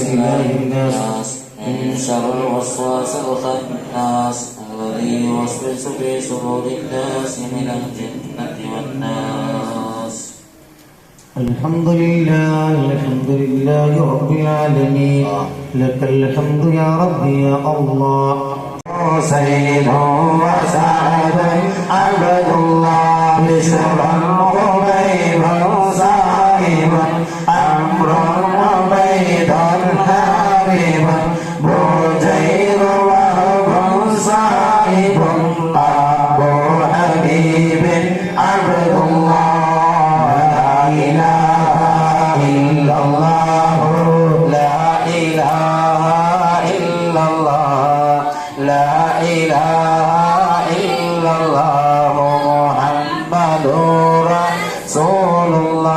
الناس من شر الوسواس الخناس الذي يوسوس في صدور الناس من الجنة والناس. الحمد لله رب العالمين لك الحمد يا ربي يا الله. سيد وسعد عبد الله بشرا قبيبا صائبا أمرا عبيدا حبيبا بجير وهب صائب أبو حبيب عبد الله. لا إله إلا الله لا إله إلا الله لا إله إلا الله محمد رسول الله.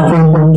Thank you.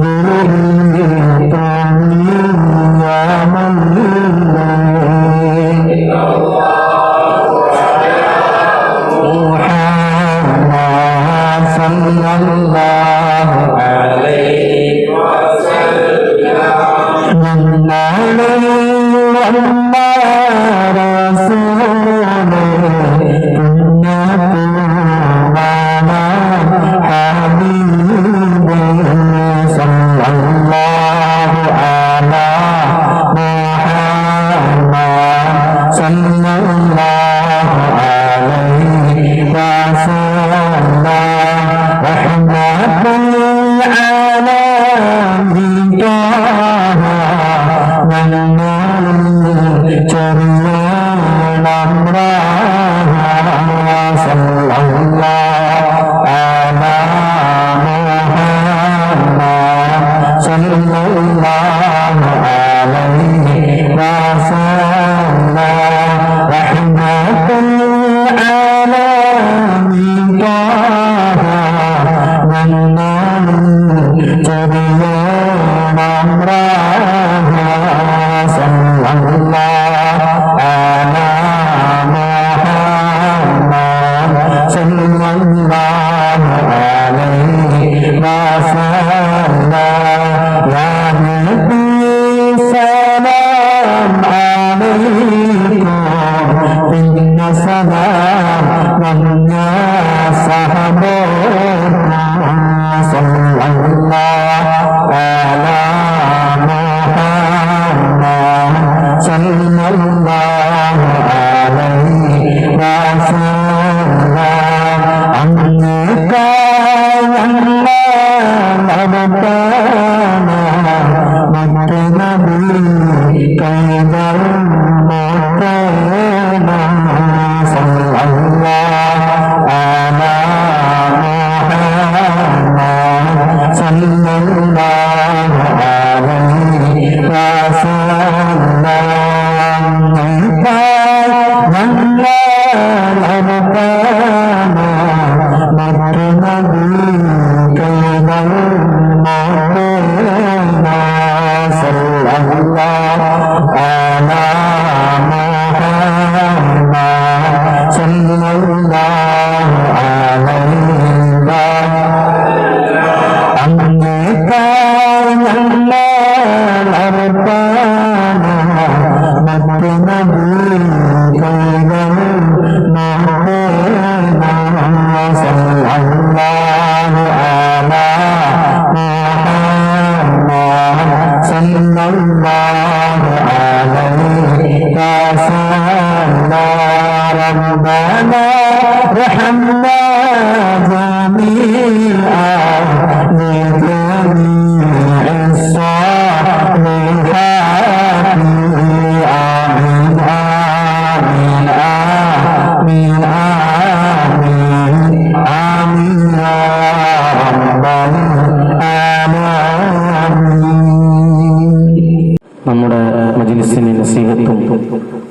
നമ്മുടെ മജ്‌ലിസിനെ നസീഹത്തും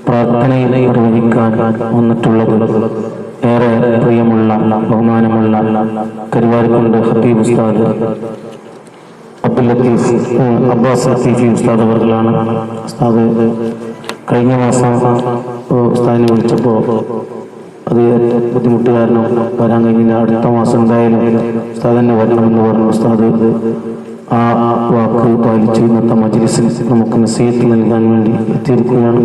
പ്രാർത്ഥനയിൽ നിർവഹിക്കാൻ വന്നിട്ടുള്ളത് ഏറെ പ്രിയമുള്ള ബഹുമാനമുള്ള കരുവാരക്കുണ്ട് ഖത്തീബ് ഉസ്താദ് അബ്ദുൽ ലത്തീഫ് അബ്ബാസ് ലത്തീഫി ഉസ്താദ് അവർകളാണ്. ഉസ്താദ് കഴിഞ്ഞ മാസം ഉസ്താദിനെ വിളിച്ചപ്പോൾ അത് ബുദ്ധിമുട്ട് കാരണം വരാൻ കഴിഞ്ഞില്ല. അടുത്ത മാസം എന്തായാലും ഉസ്താദ് തന്നെ വരണമെന്ന് പറഞ്ഞു. ഉസ്താദ് ആ വാക്ക് പാലിച്ച് ഇന്നത്തെ മജ്‌ലിസിൽ നമുക്ക് നസീഹത്ത് നൽകാൻ വേണ്ടി എത്തിയിരിക്കുകയാണ്.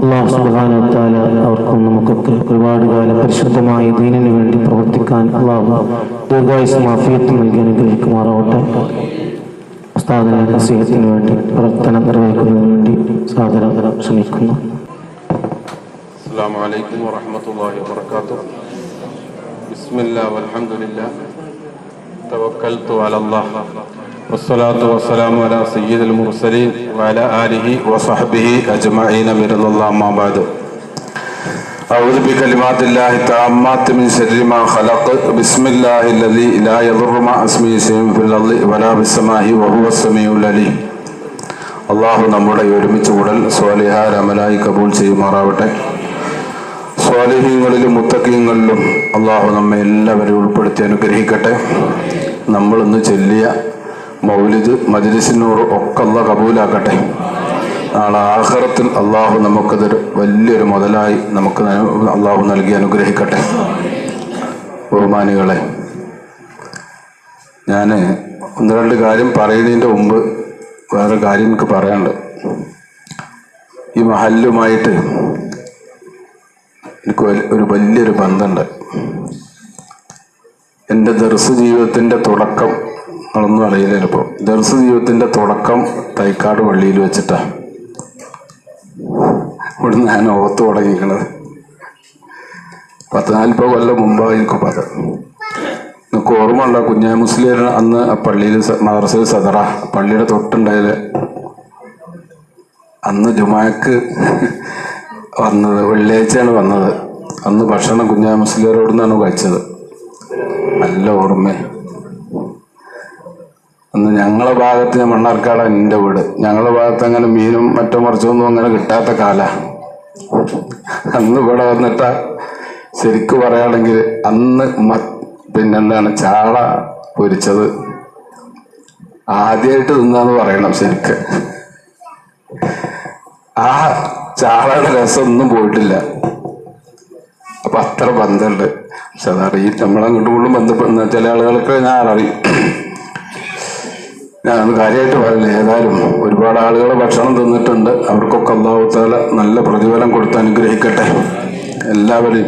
അല്ലാഹു സുബ്ഹാനഹു വ തആല അവർക്കും നമുക്കൊക്കെ ഒരുപാട് കാലം പരിശുദ്ധമായ ദീനിന് വേണ്ടി പ്രവർത്തിക്കാൻ അല്ലാഹു ദീർഘായുസ്സും ആഫിയത്തും നൽകി അനുഗ്രഹിക്കുമാറാവട്ടെ. ഉസ്താദിനെ നസീഹത്തിന് വേണ്ടി പ്രവർത്തനം നിർവഹിക്കുന്നതിന് വേണ്ടി സാദരം ക്ഷണിക്കുന്നു. അസ്സലാമു അലൈക്കും വറഹ്മത്തുള്ളാഹി വബറകാതുഹു. ബിസ്മില്ലാഹി വൽഹംദുലില്ലാഹി തവക്കൽതു അലല്ലാഹ് വസ്സലാത്തു വസ്സലാമു അലാ സയ്യിദിൽ മുർസലീൻ വഅലാ ആലിഹി വസഹ്ബിഹി അജ്മഈന മിനല്ലാഹി അമ്മാ ബഅദ്. അഊദു ബികലിമാത്തില്ലാഹി തഅമ്മാത്തി മിൻ ശർരി മാ ഖലഖ്. ബിസ്മില്ലാഹില്ലദീ ലാ യദുറു മഅ ഇസ്മിഹി ശൈഉൻ ഫിൽ അർളി വലാ ഫിസ്സമാഇ വഹുവസ് സമീഉൽ അലീം. അല്ലാഹു നമ്മുടെ ഒരുമിച്ച് കൂടൽ സ്വാലിഹായ അമലായി കബൂൽ ചെയ്യുമാറാവട്ടെ. സ്വാലിഹീങ്ങളിലും മുത്തഖീങ്ങളിലും അള്ളാഹു നമ്മെ എല്ലാവരെയും ഉൾപ്പെടുത്തി അനുഗ്രഹിക്കട്ടെ. നമ്മളിന്ന് ചൊല്ലിയ മൗലിദ് മജ്‌ലിസിനൂർ ഒക്കെ അള്ളാഹു കബൂലാക്കട്ടെ. നാളെ ആഖിറത്തിൽ അള്ളാഹു നമുക്കതൊരു വലിയൊരു മുതലായി നമുക്ക് അള്ളാഹു നൽകി അനുഗ്രഹിക്കട്ടെ. ബഹുമാനികളെ, ഞാൻ ഒന്ന് രണ്ട് കാര്യം പറയുന്നതിൻ്റെ മുമ്പ് വേറെ കാര്യം എനിക്ക് പറയാനുണ്ട്. ഈ മഹല്ലുമായിട്ട് എനിക്ക് ഒരു വലിയൊരു ബന്ധമുണ്ട്. എൻ്റെ ദർസ് ജീവിതത്തിൻ്റെ തുടക്കം അറിയില്ല. ഇപ്പോൾ ദർസ് ജീവിതത്തിൻ്റെ തുടക്കം തൈക്കാട് പള്ളിയിൽ വെച്ചിട്ടാണ്. ഇവിടുന്ന് ഞാൻ ഓത്ത് തുടങ്ങിയിരിക്കുന്നത് 40 കൊല്ലം മുമ്പായിരിക്കും. അത് നിങ്ങൾക്ക് ഓർമ്മ ഉണ്ടോ? കുഞ്ഞാ മുസ്ലിം അന്ന് ആ പള്ളിയിൽ മദ്രസയിൽ സദറ പള്ളിയുടെ തൊട്ടുണ്ടായത്. അന്ന് ജുമാക്ക് വന്നത്, വെള്ളിയാഴ്ചയാണ് വന്നത്. അന്ന് ഭക്ഷണം കുഞ്ഞാ മുസ്ലിയാരോട് നിന്നാണ് കഴിച്ചത്. നല്ല ഓർമ്മ. അന്ന് ഞങ്ങളെ ഭാഗത്ത്, ഞാൻ മണ്ണാർക്കാടാണ് എൻ്റെ വീട്, ഞങ്ങളുടെ ഭാഗത്ത് അങ്ങനെ മീനും മറ്റോ മറിച്ചൊന്നും അങ്ങനെ കിട്ടാത്ത കാല. അന്ന് ഇവിടെ വന്നിട്ടാ ശരിക്കും പറയുകയാണെങ്കിൽ അന്ന് പിന്നെന്താണ് ചാള പൊരിച്ചത് ആദ്യമായിട്ട് തിന്നാന്ന് പറയണം. ശരിക്ക് ആ ചാളയുടെ രസം ഒന്നും പോയിട്ടില്ല. അപ്പൊ അത്ര ബന്ധമുണ്ട്. പക്ഷെ അതറിയും, നമ്മളങ്ങോട്ടും കൂടുതലും ബന്ധപ്പെടുന്ന ചില ആളുകൾക്ക് ഞാൻ അറിയും. ഞാൻ കാര്യമായിട്ട് പറയില്ല. ഏതായാലും ഒരുപാട് ആളുകൾ ഭക്ഷണം തിന്നിട്ടുണ്ട്. അവർക്കൊക്കെ അല്ലാഹു തആല നല്ല പ്രതിഫലം കൊടുത്ത് അനുഗ്രഹിക്കട്ടെ. എല്ലാവരെയും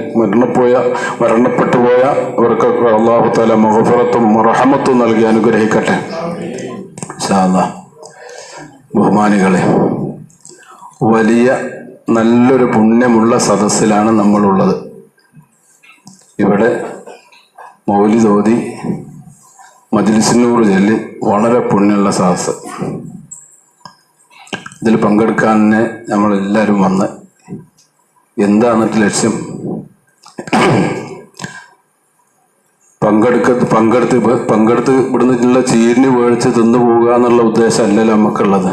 മരണപ്പെട്ടു പോയ അവർക്കൊക്കെ അല്ലാഹു തആല മഗ്ഫിറത്തും റഹ്മത്തും നൽകി അനുഗ്രഹിക്കട്ടെ ഇൻഷാ അല്ലാഹ്. ബഹുമാനികളെ, വലിയ നല്ലൊരു പുണ്യമുള്ള സദസ്സിലാണ് നമ്മളുള്ളത്. ഇവിടെ മൗലിദ് ഓതി മജ്‌ലിസുന്നൂർ ചൊല്ലി വളരെ പുണ്യമുള്ള സദസ്സ്. ഇതിൽ പങ്കെടുക്കാൻ നമ്മളെല്ലാവരും വന്ന് എന്താണ് ലക്ഷ്യം? പങ്കെടുത്ത് ഇവിടുന്നുള്ള ചീരിന് മേടിച്ച് തിന്നു പോവുക എന്നുള്ള ഉദ്ദേശമല്ലല്ലോ നമുക്കുള്ളത്.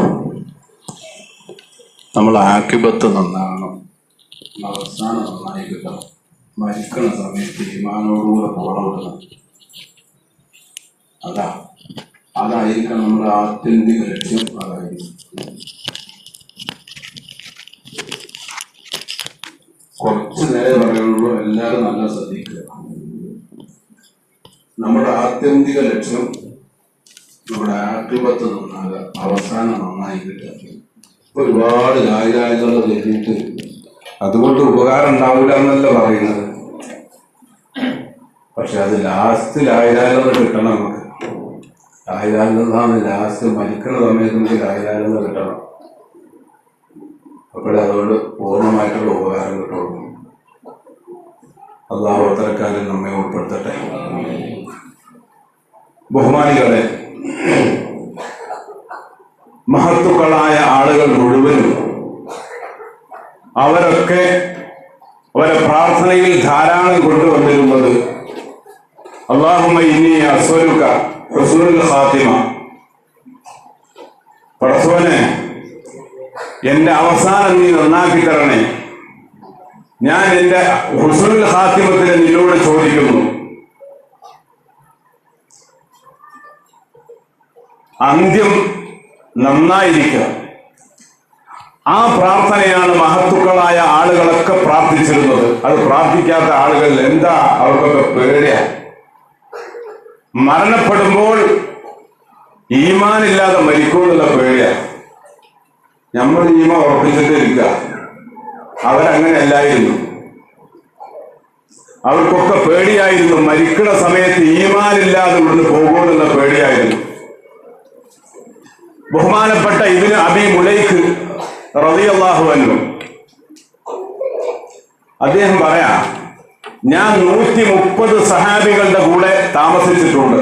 നമ്മൾ ആക്കിബത്ത് നന്നാകണം, അവസാനം നന്നായി കിട്ടണം, മരിക്കണ സമയത്ത് ഈമാനോടുകൂടെ പോകണം. അതായിരിക്കണം നമ്മുടെ ആത്യന്തിക ലക്ഷ്യം. അതായിരിക്കും കുറച്ച് നേരം പറയുമ്പോൾ എല്ലാവരും നല്ല ശ്രദ്ധിക്കുക. നമ്മുടെ ആത്യന്തിക ലക്ഷ്യം നമ്മുടെ ആക്രിപത്ത് നന്നാകുക, അവസാനം നന്നായി കിട്ടുക. ഒരുപാട് കാര്യങ്ങൾ എഴുതിയിട്ട് അതുകൊണ്ട് ഉപകാരം ഉണ്ടാവില്ല എന്നല്ല പറയുന്നത്. പക്ഷെ അത് ലാസ്റ്റിലായാലും കിട്ടണം. നമുക്ക് ആയിരാലെന്നാണ് ലാസ്റ്റ് മരിക്കുന്ന സമയത്ത് നമുക്ക് ആയിരാലെന്ന് കിട്ടണം. അപ്പോഴേ അതുകൊണ്ട് പൂർണ്ണമായിട്ടുള്ള ഉപകാരം കിട്ടുള്ളൂ. അല്ലാഹു അത്തരക്കാരിൽ നമ്മെ ഉൾപ്പെടുത്തട്ടെ. ബഹുമാനികളെ, മഹത്തുക്കളായ ആളുകൾ മുഴുവനും അവരൊക്കെ അവരെ പ്രാർത്ഥനയിൽ ധാരാളം കൊണ്ടുവന്നിരുന്നത് അല്ലാഹുമ്മ ഇന്നി അസ്അലുക ഹുസ്നുൽ ഖാത്തിമ, പടച്ചോനെ എന്റെ അവസാനം നീ നന്നാക്കി തരണേ. ഞാൻ എന്റെ ഹുസ്നുൽ ഖാത്തിമത്തിന് നിന്നോട് ചോദിക്കുന്നു. അന്ത്യം നന്നായിരിക്കുക. ആ പ്രാർത്ഥനയാണ് മഹത്തുക്കളായ ആളുകളൊക്കെ പ്രാർത്ഥിച്ചിരുന്നത്. അത് പ്രാർത്ഥിക്കാത്ത ആളുകൾ എന്താ, അവർക്കൊക്കെ പേടിയാ. മരണപ്പെടുമ്പോൾ ഈമാനില്ലാതെ മരിക്കുമെന്നുള്ള പേടിയാ. നമ്മൾ ഈമാൻ ഉറപ്പിച്ചിട്ടിരിക്കുക. അവരങ്ങനെയല്ലായിരുന്നു. അവർക്കൊക്കെ പേടിയായിരുന്നു. മരിക്കുന്ന സമയത്ത് ഈമാനില്ലാതെ ഇവിടുന്ന് പോകുമെന്നുള്ള പേടിയായിരുന്നു. ബഹുമാനപ്പെട്ട ഇബ്നു അബീ മുലൈക്ക് റളിയല്ലാഹു അൻഹു അദ്ദേഹം പറയാ, ഞാൻ 130 സഹാബികളുടെ കൂടെ താമസിച്ചിട്ടുണ്ട്.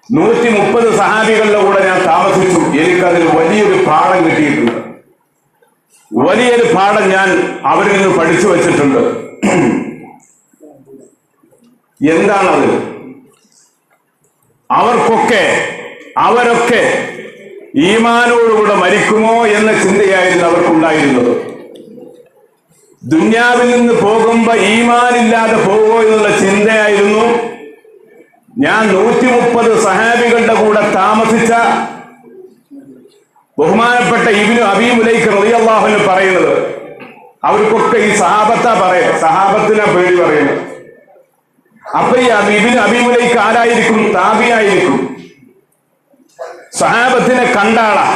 130 സഹാബികളുടെ കൂടെ ഞാൻ താമസിച്ചു. എനിക്കതിൽ വലിയൊരു പാഠം കിട്ടിയിട്ടുണ്ട്. വലിയൊരു പാഠം ഞാൻ അവരിൽ നിന്ന് പഠിച്ചു വച്ചിട്ടുണ്ട്. എന്താണത്? അവരൊക്കെ ഈമാനോടുകൂടെ മരിക്കുമോ എന്ന ചിന്തയായിരുന്നു അവർക്കുണ്ടായിരുന്നത്. ദുന്യാവിൽ നിന്ന് പോകുമ്പോ ഈമാനില്ലാതെ പോകുമോ എന്നുള്ള ചിന്തയായിരുന്നു. ഞാൻ 130 സഹാബികളുടെ കൂടെ താമസിച്ച ബഹുമാനപ്പെട്ട ഇബ്നു അബീ മുലൈക്ക് റളിയല്ലാഹു അൻഹു പറയുന്നത്. അവർക്കൊക്കെ ഈ സഹാബത്തിനെ പേടി പറയുന്നത്. അപ്പൊ ഈ ഇബ്നു അബീ മുലൈക്ക് ആരായിരിക്കും? താബിയായിരിക്കും. സഹാബത്തിനെ കണ്ടാളാ.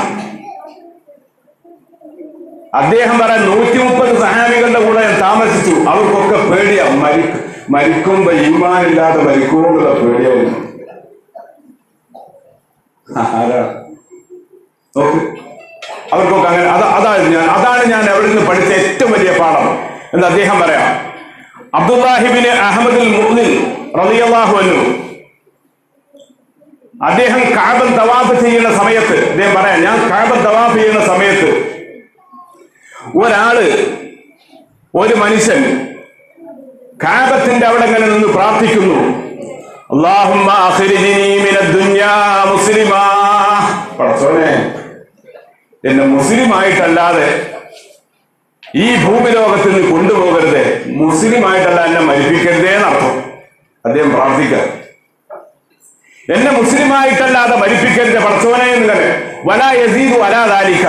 അദ്ദേഹം പറയാൻ 130 സഹാബികളുടെ കൂടെ ഞാൻ താമസിച്ചു. അവർക്കൊക്കെ പേടിയാ. മരിക്കുമ്പോ ഈമാനില്ലാതെ മരിക്കുമെന്നുള്ള പേടിയായിരുന്നു. ആരാണ് നോക്ക്, അവർക്കൊക്കെ അങ്ങനെ അതാണ് ഞാൻ അവിടെ നിന്ന് പഠിച്ച ഏറ്റവും വലിയ പാഠം എന്ന് അദ്ദേഹം പറയാം. അബ്ദുല്ലാഹിബിന് അഹമ്മദുൽ മുഅ്മിൻ റളിയല്ലാഹു അൻഹു അദ്ദേഹം കഅബ തവാഫ് ചെയ്യുന്ന സമയത്ത് അദ്ദേഹം പറയാം, ഞാൻ കഅബ തവാഫ് ചെയ്യുന്ന സമയത്ത് ഒരു മനുഷ്യൻ കഅബത്തിന്റെ അവിടെ ഇങ്ങനെ നിന്ന് പ്രാർത്ഥിക്കുന്നു, അല്ലാഹുമ്മ അഖ്രിജ്നി മിനദ് ദുനിയാ മുസ്ലിമാ, പടച്ചോനെ എന്നെ മുസ്ലിമായിട്ടല്ലാതെ ഈ ഭൂമി ലോകത്തിൽ നിന്ന് കൊണ്ടുപോകരുതേ, മുസ്ലിമായിട്ടല്ല എന്നെ മരിപ്പിക്കരുതേ എന്നർത്ഥം. അദ്ദേഹം പ്രാർത്ഥിക്കുക, എന്നെ മുസ്ലിമായിട്ടല്ലാതെ മരിപ്പിക്കരുത് പടച്ചോനെ എന്നിങ്ങനെ. വലാ യസീദു വലാ ദാലിക.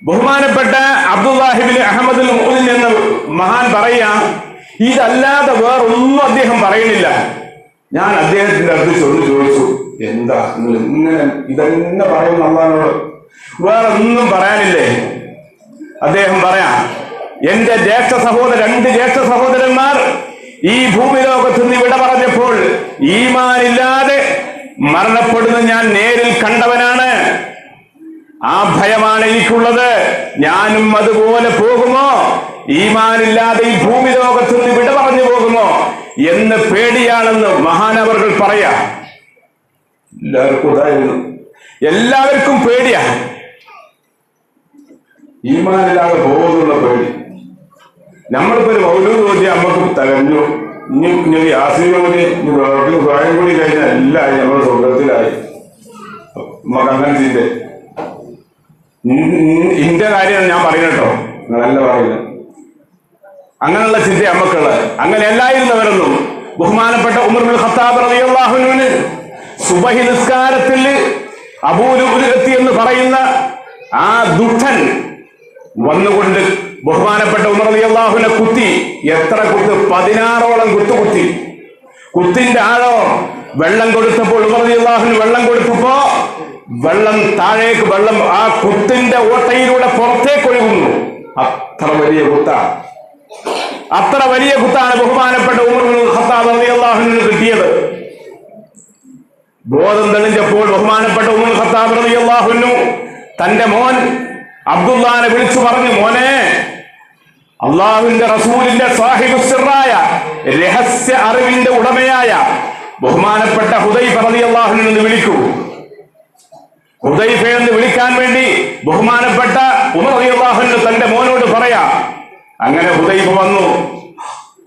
ബഹുമാനപ്പെട്ട അബ്ദുല്ലാഹിബിൻ അഹമ്മദുൽ മുഅ്മിൻ എന്ന മഹാൻ പറയാ, ഇതല്ലാതെ വേറൊന്നും അദ്ദേഹം പറയുന്നില്ല. ഞാൻ അദ്ദേഹത്തിന്റെ അടുത്ത് ചോദിച്ചു, എന്താ നിങ്ങൾ ഇങ്ങനെ ഇതന്നെ പറയുന്ന അള്ളാഹിനോട്, വേറെ ഒന്നും പറയാനില്ലേ? അദ്ദേഹം പറയാം, എന്റെ രണ്ട് ജ്യേഷ്ഠ സഹോദരന്മാർ ഈ ഭൂമി ലോകത്ത് നിന്ന് വിട പറഞ്ഞപ്പോൾ ഈമാനില്ലാതെ മരണപ്പെടുന്നത് ഞാൻ നേരിൽ കണ്ടവനാണ്. ആ ഭയമാണ് എനിക്കുള്ളത്. ഞാനും അതുപോലെ പോകുമോ, ഈമാനില്ലാതെ ഈ ഭൂമി ലോകത്ത് നിന്ന് വിട പറഞ്ഞു പോകുമോ എന്ന് പേടിയാണെന്ന് മഹാനവർകൾ പറയാ. എല്ലാവർക്കും പേടിയാ, ഈമാനില്ലാതെ പോകുന്നുള്ള പേടി. നമ്മളിപ്പോ ഒരു മൗലൂദ് ഓതി നമ്മക്ക് തകഞ്ഞു, ഇനി യാസീൻ ഓതി പ്രായം കൂടി കഴിഞ്ഞാൽ എല്ലായി നമ്മൾ സ്വർഗത്തിലായി. നമുക്ക് അങ്ങനെ ചെയ്തേ. ഇന്റെ കാര്യമാണ് ഞാൻ പറയുന്നട്ടോ, നിങ്ങളല്ല പറയുന്നത്. അങ്ങനെയുള്ള ചിന്ത നമ്മക്കുള്ളത്. അങ്ങനെ എല്ലായിരുന്നവരൊന്നും ബഹുമാനപ്പെട്ട ഉമർ ഇബ്നുൽ ഖത്താബ് റളിയല്ലാഹു അൻഹു സുബഹി നിസ്കാരത്തിൽ അബൂ ലുഅ്ലുഅത്തി എന്ന് പറയുന്ന ആ ദുഷ്ടൻ വന്നുകൊണ്ട് ബഹുമാനപ്പെട്ട ഉമർ റളിയല്ലാഹു അൻഹു കുത്തി. എത്ര കുത്ത്? 16ഓളം കുത്തി. കുത്തിന്റെ ആഴോ വെള്ളം കൊടുത്തപ്പോൾ ഉമർ റളിയല്ലാഹു അൻഹു വെള്ളം കൊടുത്തപ്പോ വെള്ളം താഴേക്ക്, വെള്ളം ആ കുത്തിന്റെ ഓട്ടയിലൂടെ പുറത്തേക്ക് ഒഴുകുന്നു. അത്ര വലിയ കുത്താണ് ബഹുമാനപ്പെട്ട ഉമർ ഇബ്നുൽ ഖത്താബ് റളിയല്ലാഹു അൻഹു കിട്ടിയത്. ബോധം തെളിഞ്ഞപ്പോൾ ബഹുമാനപ്പെട്ട ഉമർ ഖത്താബ് റളിയല്ലാഹു അൻഹു തന്റെ മോൻ അബ്ദുല്ലാനെ വിളിച്ചു പറഞ്ഞു, മോനെ, അള്ളാഹുവിന്റെ റസൂലിന്റെ സാഹിബു സിറായ രഹസ്യ അറിവിന്റെ ഉടമയായ ബഹുമാനപ്പെട്ട ഹുദൈഫ റളിയല്ലാഹു അൻഹു എന്ന് വിളിക്കൂ. ഹുദൈഫ എന്ന് വിളിക്കാൻ വേണ്ടി ബഹുമാനപ്പെട്ട ഉമർ റളിയല്ലാഹു അൻഹു തന്റെ മോനോട് പറയാ. അങ്ങനെ ഹുദൈഫ വന്നു.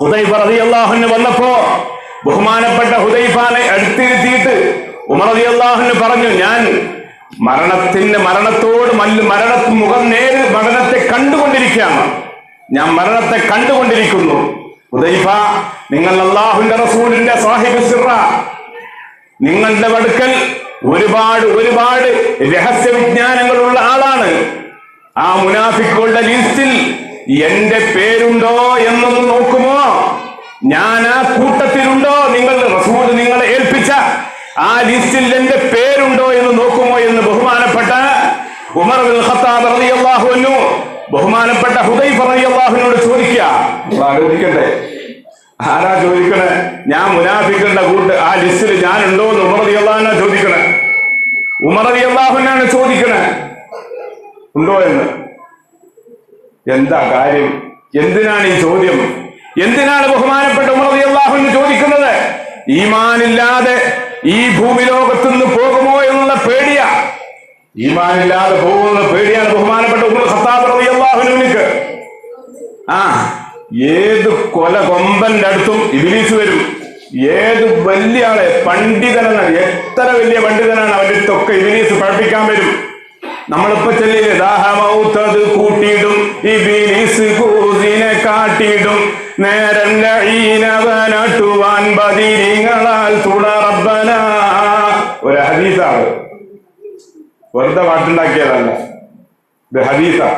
ഹുദൈഫ റളിയല്ലാഹു അൻഹു വന്നപ്പോ ബഹുമാനപ്പെട്ട ഹുദൈഫാനെ അടുത്തിരുത്തിയിട്ട് ഉമർ റളിയല്ലാഹു അൻഹു പറഞ്ഞു, ഞാൻ മുഖം നേര് മരണത്തെ കണ്ടുകൊണ്ടിരിക്കുകയാണ്. ഞാൻ മരണത്തെ കണ്ടുകൊണ്ടിരിക്കുന്നു. ഹുദൈഫ, നിങ്ങൾ അല്ലാഹുവിന്റെ റസൂലിന്റെ സാഹിബ് സിറ, നിങ്ങളുടെ അടുക്കൽ ഒരുപാട് രഹസ്യ വിജ്ഞാനങ്ങളുള്ള ആളാണ്. ആ മുനാഫിക്കുകളുടെ ലിസ്റ്റിൽ എന്റെ പേരുണ്ടോ എന്നൊന്ന് നോക്കുമോ? ഞാൻ ആ കൂട്ടത്തിലുണ്ടോ? നിങ്ങൾ റസൂൽ നിങ്ങളെ ഏൽപ്പിച്ച ആ ലിസ്റ്റിൽ എന്റെ പേരുണ്ടോ എന്ന് നോക്കുമോ എന്ന് ബഹുമാനപ്പെട്ട ഉമർ ഇബ്നുൽ ഖത്താബ് റളിയല്ലാഹു അൻഹു ബഹുമാനപ്പെട്ട ഹുദൈഫ റളിയല്ലാഹു അൻഹുവോട് ചോദിക്കുക. ആലോചിക്കട്ടെ, ആരാ ചോദിക്കണേ? ഞാൻ മുനാഫിക്കുകളുടെ കൂട്ട് ആ ലിസ്റ്റിൽ ഞാനുണ്ടോ എന്ന് ഉമർ റളിയല്ലാഹു അൻഹു ചോദിക്കണേ. ഉമർ റളിയല്ലാഹു അൻഹു ചോദിക്കണേ ഉണ്ടോ എന്ന്. എന്താ കാര്യം? എന്തിനാണ് ഈ ചോദ്യം? എന്തിനാണ് ബഹുമാനപ്പെട്ട ഉമർ റളിയല്ലാഹു അൻഹു ചോദിക്കുന്നത്? ഈമാനില്ലാതെ ഈ ഭൂമി ലോകത്തുനിന്ന് പോകുമോ എന്നുള്ള പേടിയാ. ഈമാനില്ലാതെ പോകുന്ന പേടിയാണ് ബഹുമാനപ്പെട്ട ഉമർ ഖത്താബ് റളിയല്ലാഹു അൻഹുവിന്. ഏത് കൊമ്പന്റെ അടുത്തും ഇബ്ലീസ് വരും. ഏത് വലിയ ആളെ പണ്ഡിതനാണ്, എത്ര വലിയ പണ്ഡിതനാണ്, അവന്റെ അടുത്തൊക്കെ ഇബ്ലീസ് പഠിപ്പിക്കാൻ വരും. നമ്മളിപ്പോ ചെല്ലില്ലേ, ദാഹമൗത്തത് കൂട്ടിയിടും ഇബ്ലീസ് കൂസിനെ കാട്ടിയിടും നേരവനട്ടുവാൻ ബദിരിങ്ങളാൽ തുണറബ്ബന. ഒരു ഹദീസാണ്, വെറുതെ പാട്ടുണ്ടാക്കിയതല്ല, ഇത് ഹദീസാ.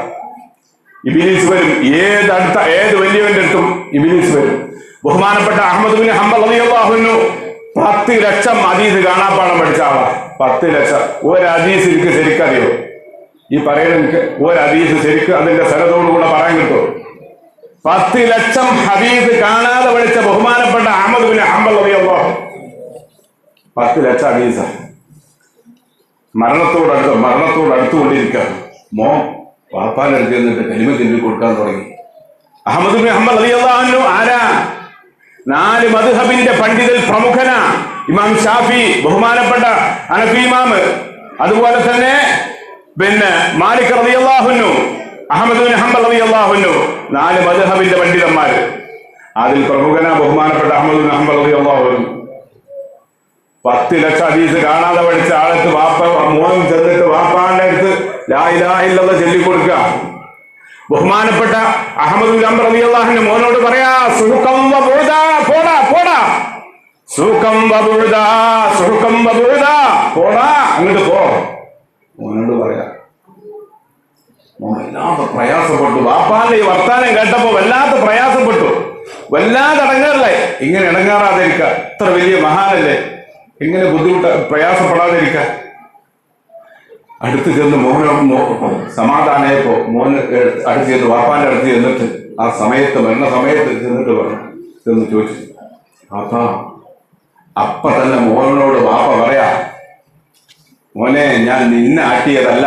ഇബ്ലീസ് വരും. ഏത് വലിയവന്റെ അടുത്തും ഇബ്ലീസ് വരും. ബഹുമാനപ്പെട്ട അഹ്മദ് ബിൻ ഹംബൽ റളിയല്ലാഹു അൻഹു 10 ലക്ഷം ഹദീസ് കാണാപ്പാടം പഠിച്ച ആളാ. 10 ലക്ഷം. ഒരു ഹദീസ് എനിക്ക് ശരിക്കറിയോ? ഈ പറയുന്ന എനിക്ക് ഒരു ഹദീസ് ശരിക്കും അതിന്റെ സരതോടുകൂടെ പറയാൻ കിട്ടും. 10 ലക്ഷം ഹദീസ് കാണാതെ പഠിച്ച ബഹുമാനപ്പെട്ട അഹ്മദ് ബിൻ ഹംബൽ റളിയല്ലാഹു 10 ലക്ഷം ഹദീസ്. മരണത്തോടടുത്തുകൊണ്ടിരിക്കുക. മോൻ വാപ്പാന്റെ അടുത്ത് എന്നിട്ട് കലിമ ചൊല്ലി കൊടുക്കാൻ തുടങ്ങി. അഹ്മദ് ബിൻ ഹംബൽ റളിയല്ലാഹു അൻഹു ആരാ? 4 മദ്ഹബിന്റെ പണ്ഡിതൽ പ്രമുഖനാ. ഇമാം ഷാഫി, ബഹുമാനപ്പെട്ട ഹനഫി ഇമാമ്, അതുപോലെ തന്നെ മാലിക് റളിയല്ലാഹു അൻഹു, അഹ്മദ് ബിൻ ഹംബൽ റളിയല്ലാഹു അൻഹു, 4 മദ്ഹബിന്റെ പണ്ഡിതന്മാര്. അതിൽ പ്രമുഖനാ ബഹുമാനപ്പെട്ട അഹ്മദ് ബിൻ ഹംബൽ റളിയല്ലാഹു അൻഹു. 10 ലക്ഷം ഹദീസ് കാണാതെ പഠിച്ച ആളത്ത് മോൻ ചെന്നിട്ട് വാപ്പാന്റെ അടുത്ത് ലാ ഇലാഹ ഇല്ലല്ലാഹ് ചൊല്ലിക്കൊടുക്കുക. ബഹുമാനപ്പെട്ട അഹ്മദ് ബിൻ ഹംബൽ റളിയല്ലാഹു അൻഹു മോനോട് പറയാ, സുഹുകം വബുദാ, പോടാ പോടാ, സുഹുകം വബുദാ, സുഹുകം വബുദാ, പോടാ അങ്ങോട്ട് പോ. മോനോട് പറയാ. മോൻ വല്ലാതെ പ്രയാസപ്പെട്ടു. വാപ്പാന്റെ ഈ വർത്താനം കേട്ടപ്പോ വല്ലാതെ പ്രയാസപ്പെട്ടു, വല്ലാതെ ഇടങ്ങാറില്ലായി. ഇങ്ങനെ ഇടങ്ങാറാതിരിക്കുക, ഇത്ര വലിയ മഹാനല്ലേ, എങ്ങനെ പ്രയാസപ്പെടാതിരിക്ക. അടുത്ത് ചെന്ന് സമാധാനയപ്പോ മോന് അടുത്ത് ചെന്ന് വാപ്പാന്റെ അടുത്ത് ചെന്നിട്ട് ആ സമയത്ത് മരണ സമയത്ത് ചെന്നിട്ട് പറഞ്ഞു, ചെന്ന് ചോദിച്ചു, വാപ്പാ. അപ്പ തന്നെ മോനോട് വാപ്പ പറയാ, മോനെ ഞാൻ നിന്നെ ആട്ടിയതല്ല,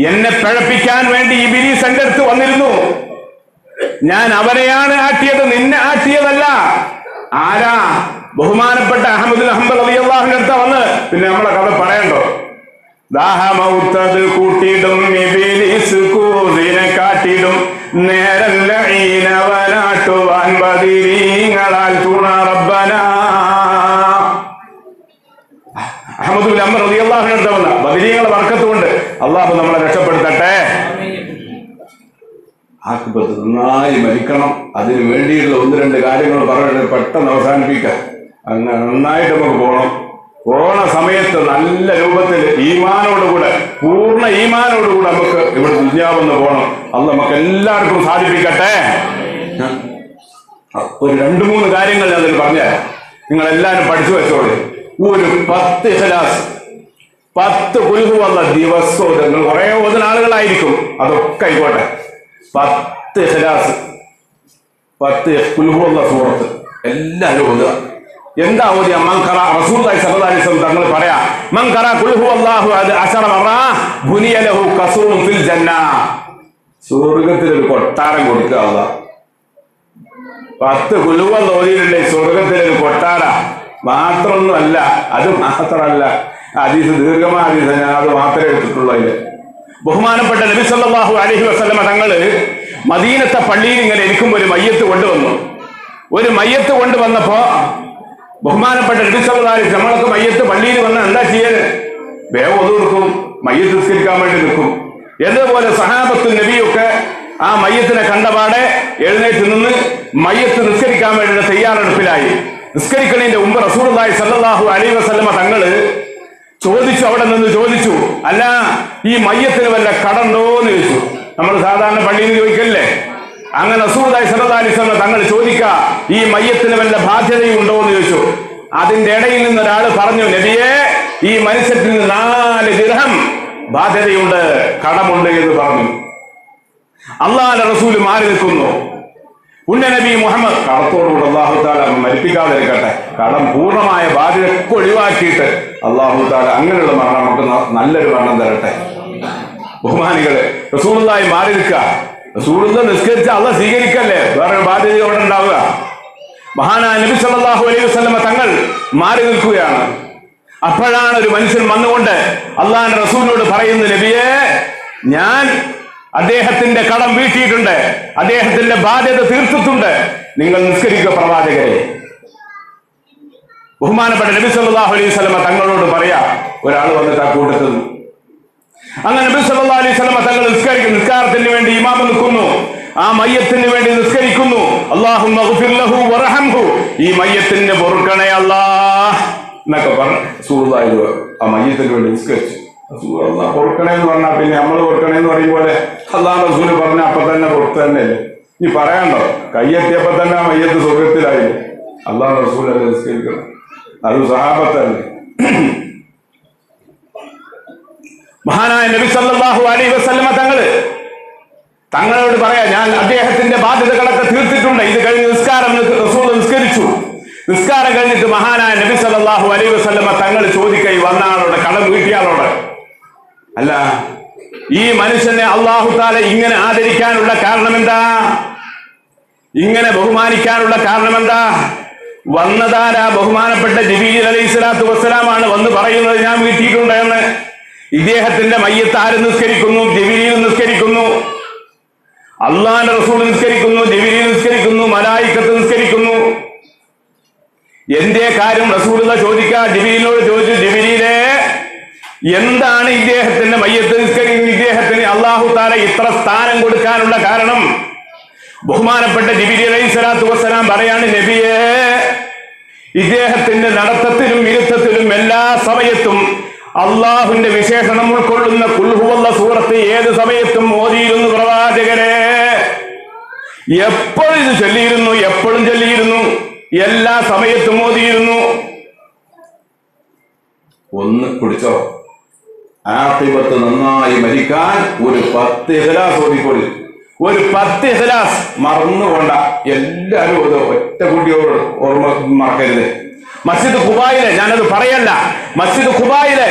എന്നെ പിഴപ്പിക്കാൻ വേണ്ടി ഇബ്ലീസ് എന്റെ അടുത്ത് വന്നിരുന്നു, ഞാൻ അവനെയാണ് ആട്ടിയത്, നിന്നെ ആട്ടിയതല്ല. ആരാ? ബഹുമാനപ്പെട്ട അഹ്മദ് ബിൻ ഹംബൽ റളിയല്ലാഹുവിന്റെ അടുത്ത് വന്ന്. പിന്നെ നമ്മളെ കഥ പറയണ്ടോ? ദാഹമൗത്തത് കൂട്ടിയിടും ഇബ്ലീസ് കൂതിനെ കാട്ടിടും, നേരല്ല ഈനവനാട്ടുവാൻ ബദരീങ്ങളാൽ തുണ റബ്ബന. അഹ്മദ് ബിൻ ഹംബൽ റളിയല്ലാഹുവിന്റെ അടുത്ത് വന്ന ബദരീങ്ങളെ ബർക്കത്തുകൊണ്ട് അള്ളാഹു നമ്മളെ രക്ഷപ്പെടുത്തട്ടെ. ആക്കിപ്പത്ത് നന്നായി മരിക്കണം. അതിന് വേണ്ടിയിട്ടുള്ള 1-2 കാര്യങ്ങൾ പറഞ്ഞിട്ട് പെട്ടെന്ന് അവസാനിപ്പിക്കാം. അങ്ങനെ നന്നായിട്ട് നമുക്ക് പോണ സമയത്ത് നല്ല രൂപത്തിൽ ഈമാനോടുകൂടെ, പൂർണ്ണ ഈമാനോടുകൂടെ നമുക്ക് ഇവിടെ ദുനിയാവെന്ന് പോകണം. അത് നമുക്ക് എല്ലാവർക്കും സാധിപ്പിക്കട്ടെ. ഒരു 2-3 കാര്യങ്ങൾ ഞാൻ അതിൽ പറഞ്ഞുതരാം, നിങ്ങൾ എല്ലാവരും പഠിച്ചു വെച്ചോളൂ. ഒരു 10 ഇഖ്ലാസ്, 10 ഖുൽ ഹുവല്ല ദിവസവും. നിങ്ങൾ കുറെ ഓതുന്ന ആളുകളായിരിക്കും, അതൊക്കെ ആയിക്കോട്ടെ. 10 ഇഖ്ലാസ്, 10 ഖുൽ ഹുവല്ല സൂറത്ത് എല്ലാവരും ഓതുക. എന്താ ഓതിയ? മൻഖറ റസൂലുള്ളാഹി സ്വല്ലല്ലാഹു അലൈഹി വസല്ലം തങ്ങൾ പറയാ, മൻഖറ ഖുൽ ഹുവല്ലാഹു അഹദ് 10 മറ ബുനിയ ലഹു ഖസൂറുൻ ഫിൽ ജന്ന. സ്വർഗ്ഗത്തിൽ ഒരു കൊട്ടാരം കൊടുക്കുക അല്ലാഹ്. 10 ഖുൽ ഹുവല്ല ഓതിയില്ലേ, സ്വർഗ്ഗത്തിൽ ഒരു കൊട്ടാര. മാത്രമൊന്നുമല്ല, അത് മാത്രമല്ല, ഹദീസ് ദീർഘമായ ഹദീസ്, ഞാൻ അത് മാത്രമേ എടുത്തിട്ടുള്ളൂ. ബഹുമാനപ്പെട്ട നബി സല്ലല്ലാഹു അലൈഹി വസല്ലം തങ്ങള് മദീനത്തെ പള്ളിയിൽ ഇങ്ങനെ ഇരിക്കുമ്പോൾ ഒരു മയ്യത്ത് കൊണ്ടുവന്നപ്പോ ബഹുമാനപ്പെട്ട നബി സല്ലല്ലാഹു അലൈഹി വസല്ലം, നമ്മളൊക്കെ മയ്യത്ത് പള്ളിയിൽ വന്നാൽ എന്താ ചെയ്യല്? വേഗം ഒതു കൊടുക്കും, മയ്യത്ത് നിസ്കരിക്കാൻ വേണ്ടി നിൽക്കും. എന്നതുപോലെ സഹാബത്തുൽ നബിയൊക്കെ ആ മയ്യത്തിനെ കണ്ടപാടെ എഴുന്നേറ്റ് നിന്ന് മയ്യത്ത് നിസ്കരിക്കാൻ വേണ്ടി തയ്യാറെടുപ്പിലായി. നിസ്കരിക്കുന്നതിന്റെ മുമ്പ് റസൂലുള്ളാഹി സ്വല്ലല്ലാഹു അലൈഹി വസല്ലം തങ്ങള് അവിടെ നിന്ന് ചോദിച്ചു, അല്ല ഈ മയ്യത്തിന് വല്ല കടണ്ടോ എന്ന് ചോദിച്ചു. നമ്മൾ സാധാരണ പള്ളിയിൽ ചോദിക്കല്ലേ, അങ്ങനെ റസൂലുള്ളാഹി സ്വല്ലല്ലാഹു അലൈഹി വസല്ലം തങ്ങൾ ചോദിക്ക, ഈ മയ്യത്തിന് വല്ല ബാധ്യതയുണ്ടോ എന്ന് ചോദിച്ചു. അതിന്റെ ഇടയിൽ നിന്ന് ഒരാൾ പറഞ്ഞു, നബിയെ, ഈ മനുഷ്യത്തിന് 4 ദിർഹം ബാധ്യതയുണ്ട്, കടമുണ്ട് എന്ന് പറഞ്ഞു. അല്ലാഹുവിന്റെ റസൂൽ മാറി നിൽക്കുന്നു. നബി മുഹമ്മദ് കടത്തോടുകൂടെ അല്ലാഹു തആല മരിപ്പിക്കാതിരിക്കട്ടെ. കടം പൂർണ്ണമായ ബാധ്യതയൊക്കെ ഒഴിവാക്കിയിട്ട് അല്ലാഹു തആല അങ്ങനെയുള്ള മരണം നമുക്ക് നല്ലൊരു മരണം തരട്ടെ. ബഹുമാനികളെ, റസൂലുള്ളാഹി മാറി നിൽക്കുക. റസൂലുള്ളാഹി നിസ്കരിച്ച അല്ലാഹ് സ്വീകരിക്കല്ലേ, വേറെ ബാധ്യത അവിടെ ഉണ്ടാവുക. മഹാനായ നബി സല്ലല്ലാഹു അലൈഹി വസല്ലം തങ്ങൾ മാറി നിൽക്കുകയാണ്. അപ്പോഴാണ് ഒരു മനുഷ്യൻ വന്നുകൊണ്ട് അല്ലാഹുവിന്റെ റസൂലിനോട് പറയുന്നത്, നബിയെ, ഞാൻ അദ്ദേഹത്തിന്റെ കടം വീട്ടിയിട്ടുണ്ട്, അദ്ദേഹത്തിന്റെ ബാധ്യത തീർത്തിട്ടുണ്ട്, നിങ്ങൾ നിസ്കരിക്കുക പ്രവാചകരെ. ബഹുമാനപ്പെട്ട നബി സല്ലല്ലാഹു അലൈഹി വസല്ലം തങ്ങളോട് പറയാ, ഒരാൾ വന്നിട്ട് ആ കൂട്ടത്തിൽ. അങ്ങനെ നബി സല്ലല്ലാഹു അലൈഹി വസല്ലം തങ്ങൾ നിസ്കാരത്തിന് വേണ്ടി ഇമാമ നിൽക്കുന്നു, ആ മയ്യത്തിന് വേണ്ടി നിസ്കരിക്കുന്നു. അല്ലാഹുമ്മ ഗ്ഫിർ ലഹു വറഹംഹു, ഈ മയ്യത്തിന് പൊറുക്കണേ അല്ലാഹ് എന്നൊക്കെ പറഞ്ഞു റസൂലുള്ളാഹി ആ മയ്യത്തിന് വേണ്ടി നിസ്കരിച്ചു. അല്ലാഹ് പൊറുക്കണേന്ന് പറഞ്ഞാൽ പിന്നെ നമ്മൾ പൊറുക്കണേന്ന് പറയും പോലെ അല്ലാഹ് റസൂല് പറഞ്ഞ അപ്പൊ തന്നെ പുറത്ത് തന്നെയല്ലേ. ഇനി പറയാണ്ടോ, കയ്യെത്തിയപ്പോ തന്നെ ആ മയ്യത്ത് സ്വർഗത്തിലായില്ലേ. അല്ലാഹ് റസൂൽ അത് നിസ്കരിക്കണം, അത് സഹാബത്തല്ലേ. മഹാനായ നബി സല്ലല്ലാഹു അലൈഹി വസല്ലം തങ്ങളോട് പറയാ, ഞാൻ അദ്ദേഹത്തിന്റെ ബാധ്യതകളൊക്കെ തീർത്തിട്ടുണ്ട്, ഇത് കഴിഞ്ഞ് നിസ്കാരം റസൂൽ നിസ്കരിച്ചു. നിസ്കാരം കഴിഞ്ഞിട്ട് മഹാനായ നബി സല്ലല്ലാഹു അലൈഹി വസല്ലം ഈ മനുഷ്യനെ അല്ലാഹു തആല ഇങ്ങനെ ആദരിക്കാനുള്ള കാരണം എന്താ? ഇങ്ങനെ ബഹുമാനിക്കാനുള്ള കാരണം എന്താ? വന്നതാരാ? ബഹുമാനപ്പെട്ട ജിബീൽ അലൈഹിസ്സലാത്തു വസ്സലാമാണ് വന്ന് പറയുന്നത് ഞാൻ വീട്ടിയിട്ടുണ്ട് എന്ന്. ഇദ്ദേഹത്തിന്റെ മയ്യത്ത് ആര് നിസ്കരിക്കുന്നു? ജിബീൽ നിസ്കരിക്കുന്നു. അള്ളാന്റെ റസൂൽ നിസ്കരിക്കുന്നു, ജിബീൽ നിസ്കരിക്കുന്നു, മലായിക്കത്ത് നിസ്കരിക്കുന്നു. എന്തേ കാര്യം റസൂലുള്ള ചോദിക്കുക? ജിബീലിനോട് ചോദിച്ചു, ജിബീലേ എന്താണ് ഇദ്ദേഹത്തിന്റെ മയ്യത്ത് നിസ്കരിക്കുന്ന ഇദ്ദേഹത്തിന് അല്ലാഹു തആല ഇത്ര സ്ഥാനം കൊടുക്കാനുള്ള കാരണം? ബഹുമാനപ്പെട്ട ജിബീൽ അലൈഹിസ്സലാത്തു വസ്സലാം പറയാണ്, നബിയേ ഇദ്ദേഹത്തിന്റെ നടത്തത്തിലും ഇരുത്തത്തിലും എല്ലാ സമയത്തും അള്ളാഹുവിന്റെ വിശേഷണം ഉൾക്കൊള്ളുന്ന ഖുൽ ഹുവല്ല സൂറത്ത് ഏത് സമയത്തും ഓതിയിരുന്നു പ്രവാചകരെ. എപ്പോഴും ഇത് ചൊല്ലിയിരുന്നു, എപ്പോഴും ചൊല്ലിയിരുന്നു, എല്ലാ സമയത്തും ഓതിയിരുന്നു. ഒന്ന് കുടിച്ചോ, ആഖിബത്ത് നന്നായി മരിക്കാൻ ഒരു 10 ഇഖ്ലാസ് ഓതിക്കൊള്ളി. ഒരു 10 ഇഖ്ലാസ് മറന്നുകൊണ്ട എല്ലാവരും ഒറ്റ കുട്ടിയോട് ഓർമ്മ മറക്കരുത്. മസ്ജിദ് ഖുബായിലെ, ഞാനത് പറയല്ല, മസ്ജിദ് ഖുബായിലെ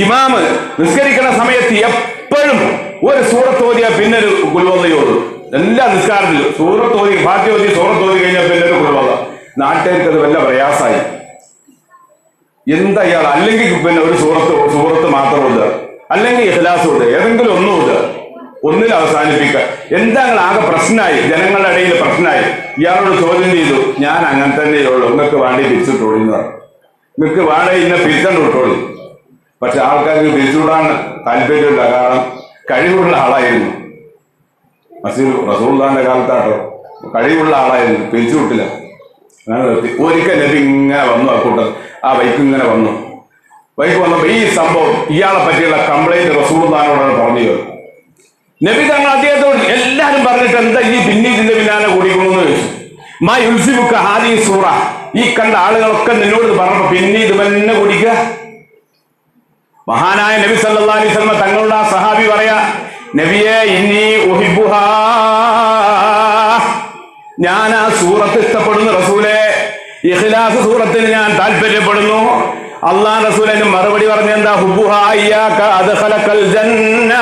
ഇമാമ് നിസ്കരിക്കുന്ന സമയത്ത് എപ്പോഴും ഒരു സൂറത്ത് ഓതിയ പിന്നെ ഒരു ഖുൽ ഹുവല്ലയോടും. എല്ലാ നിസ്കാരത്തിലും സൂറത്ത് ഓതി, ഫാത്തിഹ ഓതി, സൂറത്ത് ഓതി കഴിഞ്ഞാൽ പിന്നെ ഒരു ഖുൽ ഹുവല്ല. നാട്ടുകാർക്ക് അത് വല്ല പ്രയാസമായി. എന്താ ഇയാൾ? അല്ലെങ്കിൽ പിന്നെ ഒരു സൂറത്ത് മാത്രം ഓതുക, അല്ലെങ്കിൽ ഇഖ്ലാസ് ഓതുക, ഏതെങ്കിലും ഒന്നും ഓതുക, ഒന്നിൽ അവസാനിപ്പിക്കുക. എന്താ ആകെ പ്രശ്നമായി, ജനങ്ങളുടെ ഇടയിൽ പ്രശ്നമായി. ഇയാളോട് ചോദ്യം ചെയ്തു, ഞാൻ അങ്ങനെ തന്നെയുള്ളൂ, നിങ്ങൾക്ക് വേണ്ടി പിരിച്ചിട്ടോളി എന്ന് പറഞ്ഞു. നിങ്ങൾക്ക് വേണ്ട ഇന്നെ പിരിച്ചണ്ട് വിട്ടോളി. പക്ഷെ ആൾക്കാർക്ക് പിരിച്ചുവിടാൻ താല്പര്യമില്ല, കാരണം കഴിവുള്ള ആളായിരുന്നു. റസൂലുള്ളാഹിന്റെ കാലത്താട്ടോ കഴിവുള്ള ആളായിരുന്നു, പിരിച്ചുവിട്ടില്ല. ഒരിക്കൽ നബി ഇങ്ങനെ വന്നു, ആ കൂട്ടം ആ ബൈക്ക് ഇങ്ങനെ വന്നു. ബൈക്ക് വന്നപ്പോ ഈ സംഭവം ഇയാളെ പറ്റിയുള്ള കംപ്ലൈന്റ് റസൂലുള്ളാഹിനോടാണ് പറഞ്ഞു. നബി തങ്ങൾ അദ്ദേഹത്തോട് എല്ലാരും പറഞ്ഞിട്ട് എന്താ ഈ പിന്നീതിന്റെ പിന്നാലെ കൂടിക്കണമെന്ന് ചോദിച്ചു. മാ യുൽസിമുക ഹാദിഹി സൂറ, ഈ കണ്ട ആളുകളൊക്കെ നിന്നോട് പറഞ്ഞപ്പോ പിന്നെ ഇത് തന്നെ കുടിക്കുക. മഹാനായ നബി സല്ലല്ലാഹു അലൈഹി വസല്ലം തങ്ങളുടെ ആ സഹാബി പറയാ, നബിയെ ഇന്നി ഉഹിബ്ബുഹാ, ഞാൻ ആ സൂറത്ത് ഇഷ്ടപ്പെടുന്നു റസൂലേ, ഇഖ്ലാസ് സൂറത്തിന് ഞാൻ താല്പര്യപ്പെടുന്നു. അല്ലാഹു റസൂലിന് മറുപടി പറഞ്ഞ എന്താ? ഹുബ്ബുഹാ ഇയ്യാക അദ്ഖലകൽ ജന്ന,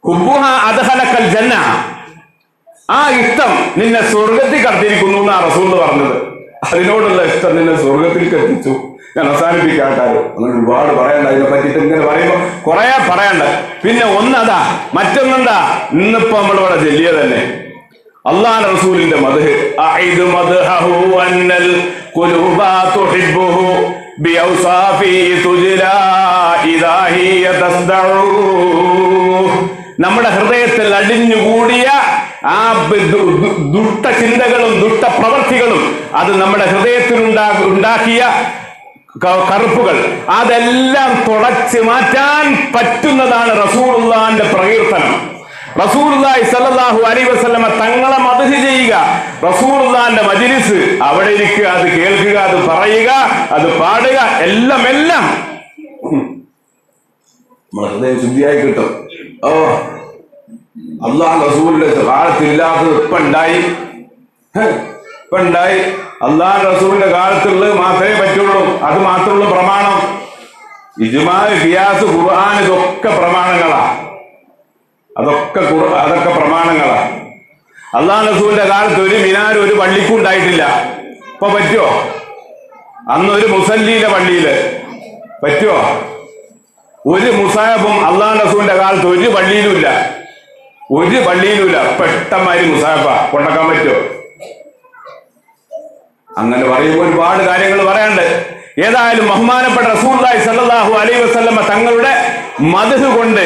ഹുബ്ബുഹാ അദ്ഖലകൽ ജന്ന, ആ ഇഷ്ടം നിന്നെ സ്വർഗത്തിൽ കടത്തിയിരിക്കുന്നു എന്നാണ് റസൂൽ പറഞ്ഞത്. അതിനോടുള്ള ഇഷ്ടം നിന്നെ സ്വർഗത്തിൽ എത്തിച്ചു. ഞാൻ അവസാനിപ്പിക്കാട്ടാലോ, അങ്ങനെ ഒരുപാട് പറയണ്ട ഇതിനെ പറ്റിയിട്ട്. ഇങ്ങനെ പറയുമ്പോ കുറെ പറയണ്ട. പിന്നെ ഒന്നതാ, മറ്റൊന്നെന്താ, ഇന്നിപ്പോ നമ്മളിവിടെ ചൊല്ലിയ തന്നെ അല്ലാഹു റസൂലിന്റെ മദ്ഹ്, അഇദ് മദ്ഹഹു അന്നൽ ഖുലൂബാ തുഹിബ്ബുഹു ബിഔസാഫി തുജ്ലാ ഇദാ ഹിയ തസ്ദഉ. നമ്മുടെ ഹൃദയത്തിൽ അടിഞ്ഞുകൂടിയ ആ ദുഷ്ട ചിന്തകളും ദുഷ്ട പ്രവൃത്തികളും, അത് നമ്മുടെ ഹൃദയത്തിൽ ഉണ്ടാക്കിയ കറുപ്പുകൾ, അതെല്ലാം തുടച്ചു മാറ്റാൻ പറ്റുന്നതാണ് റസൂലുള്ളാഹിന്റെ പ്രകീർത്തനം. റസൂലുള്ളാഹി സ്വല്ലല്ലാഹു അലൈഹി വസല്ലമ തങ്ങളെ മദ്ഹ് ചെയ്യുക, റസൂലുള്ളാഹിന്റെ മജ്ലിസ് അവിടെ ഇരിക്കുക, അത് കേൾക്കുക, അത് പറയുക, അത് പാടുക, എല്ലാം നമ്മുടെ ഹൃദയം ശുദ്ധിയായി കിട്ടും. ഓ, അല്ലാഹു റസൂലിന്റെ കാലത്തില്ലാത്തത് ഇപ്പൊ ഉണ്ടായി. അല്ലാഹു റസൂലിന്റെ കാലത്തുള്ളത് മാത്രമേ പറ്റുള്ളൂ. അത് മാത്രമുള്ള പ്രമാണം. ഇജ്മാ, ഖിയാസ്, ഖുർആൻ, ഇതൊക്കെ പ്രമാണങ്ങളാ. അതൊക്കെ പ്രമാണങ്ങളാ. അല്ലാഹു റസൂലിന്റെ കാലത്ത് ഒരു മിനാർ ഒരു പള്ളിക്കും ഉണ്ടായിട്ടില്ല. ഇപ്പൊ പറ്റുമോ? അന്ന് ഒരു മുസല്ലിയിലെ പള്ളിയില് പറ്റുമോ? ഒരു മുസാഹബും അല്ലാഹു റസൂലിന്റെ കാലത്ത് ഒരു പള്ളിയിലുമില്ല. പെട്ടമാതിരി മുസാഹബ കൊണ്ടാക്കാൻ പറ്റുമോ? അങ്ങനെ പറയുമ്പോൾ ഒരുപാട് കാര്യങ്ങൾ പറയാണ്ട്. ഏതായാലും ബഹുമാനപ്പെട്ട റസൂലുള്ളാഹി സ്വല്ലല്ലാഹു അലൈഹി വസല്ലമ തങ്ങളുടെ മദ്ഹ് കൊണ്ട്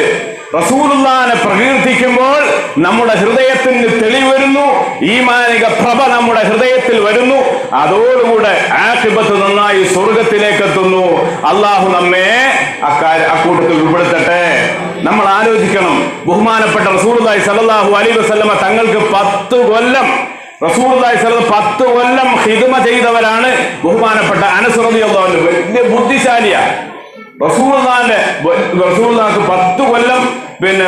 റസൂലുള്ളാഹിനെ പ്രകീർത്തിക്കുമ്പോൾ നമ്മുടെ ഹൃദയത്തിന് തെളിവ് വരുന്നു, ഈമാനിക പ്രഭ നമ്മുടെ ഹൃദയത്തിൽ വരുന്നു. അതോടുകൂടെ ആഖിബത്ത് നന്നായി സ്വർഗത്തിലേക്ക് എത്തുന്നു. അള്ളാഹു നമ്മെ അക്കൂട്ടത്തിൽ ഉൾപ്പെടുത്തട്ടെ. നമ്മൾ ആലോചിക്കണം, ബഹുമാനപ്പെട്ട റസൂലുള്ളാഹി സ്വല്ലല്ലാഹു അലൈഹി വസല്ലമ തങ്ങൾക്ക് 10 കൊല്ലം റസൂലുള്ളാഹി സ്വല്ലല്ലാഹു 10 കൊല്ലം ഖിദ്മ ചെയ്തവരാണ് ബഹുമാനപ്പെട്ട അനസ് റളിയല്ലാഹു അൻഹു. വലിയ ബുദ്ധിശാലിയാണ്. റസൂലുള്ളാഹിക്ക് 10 കൊല്ലം പിന്നെ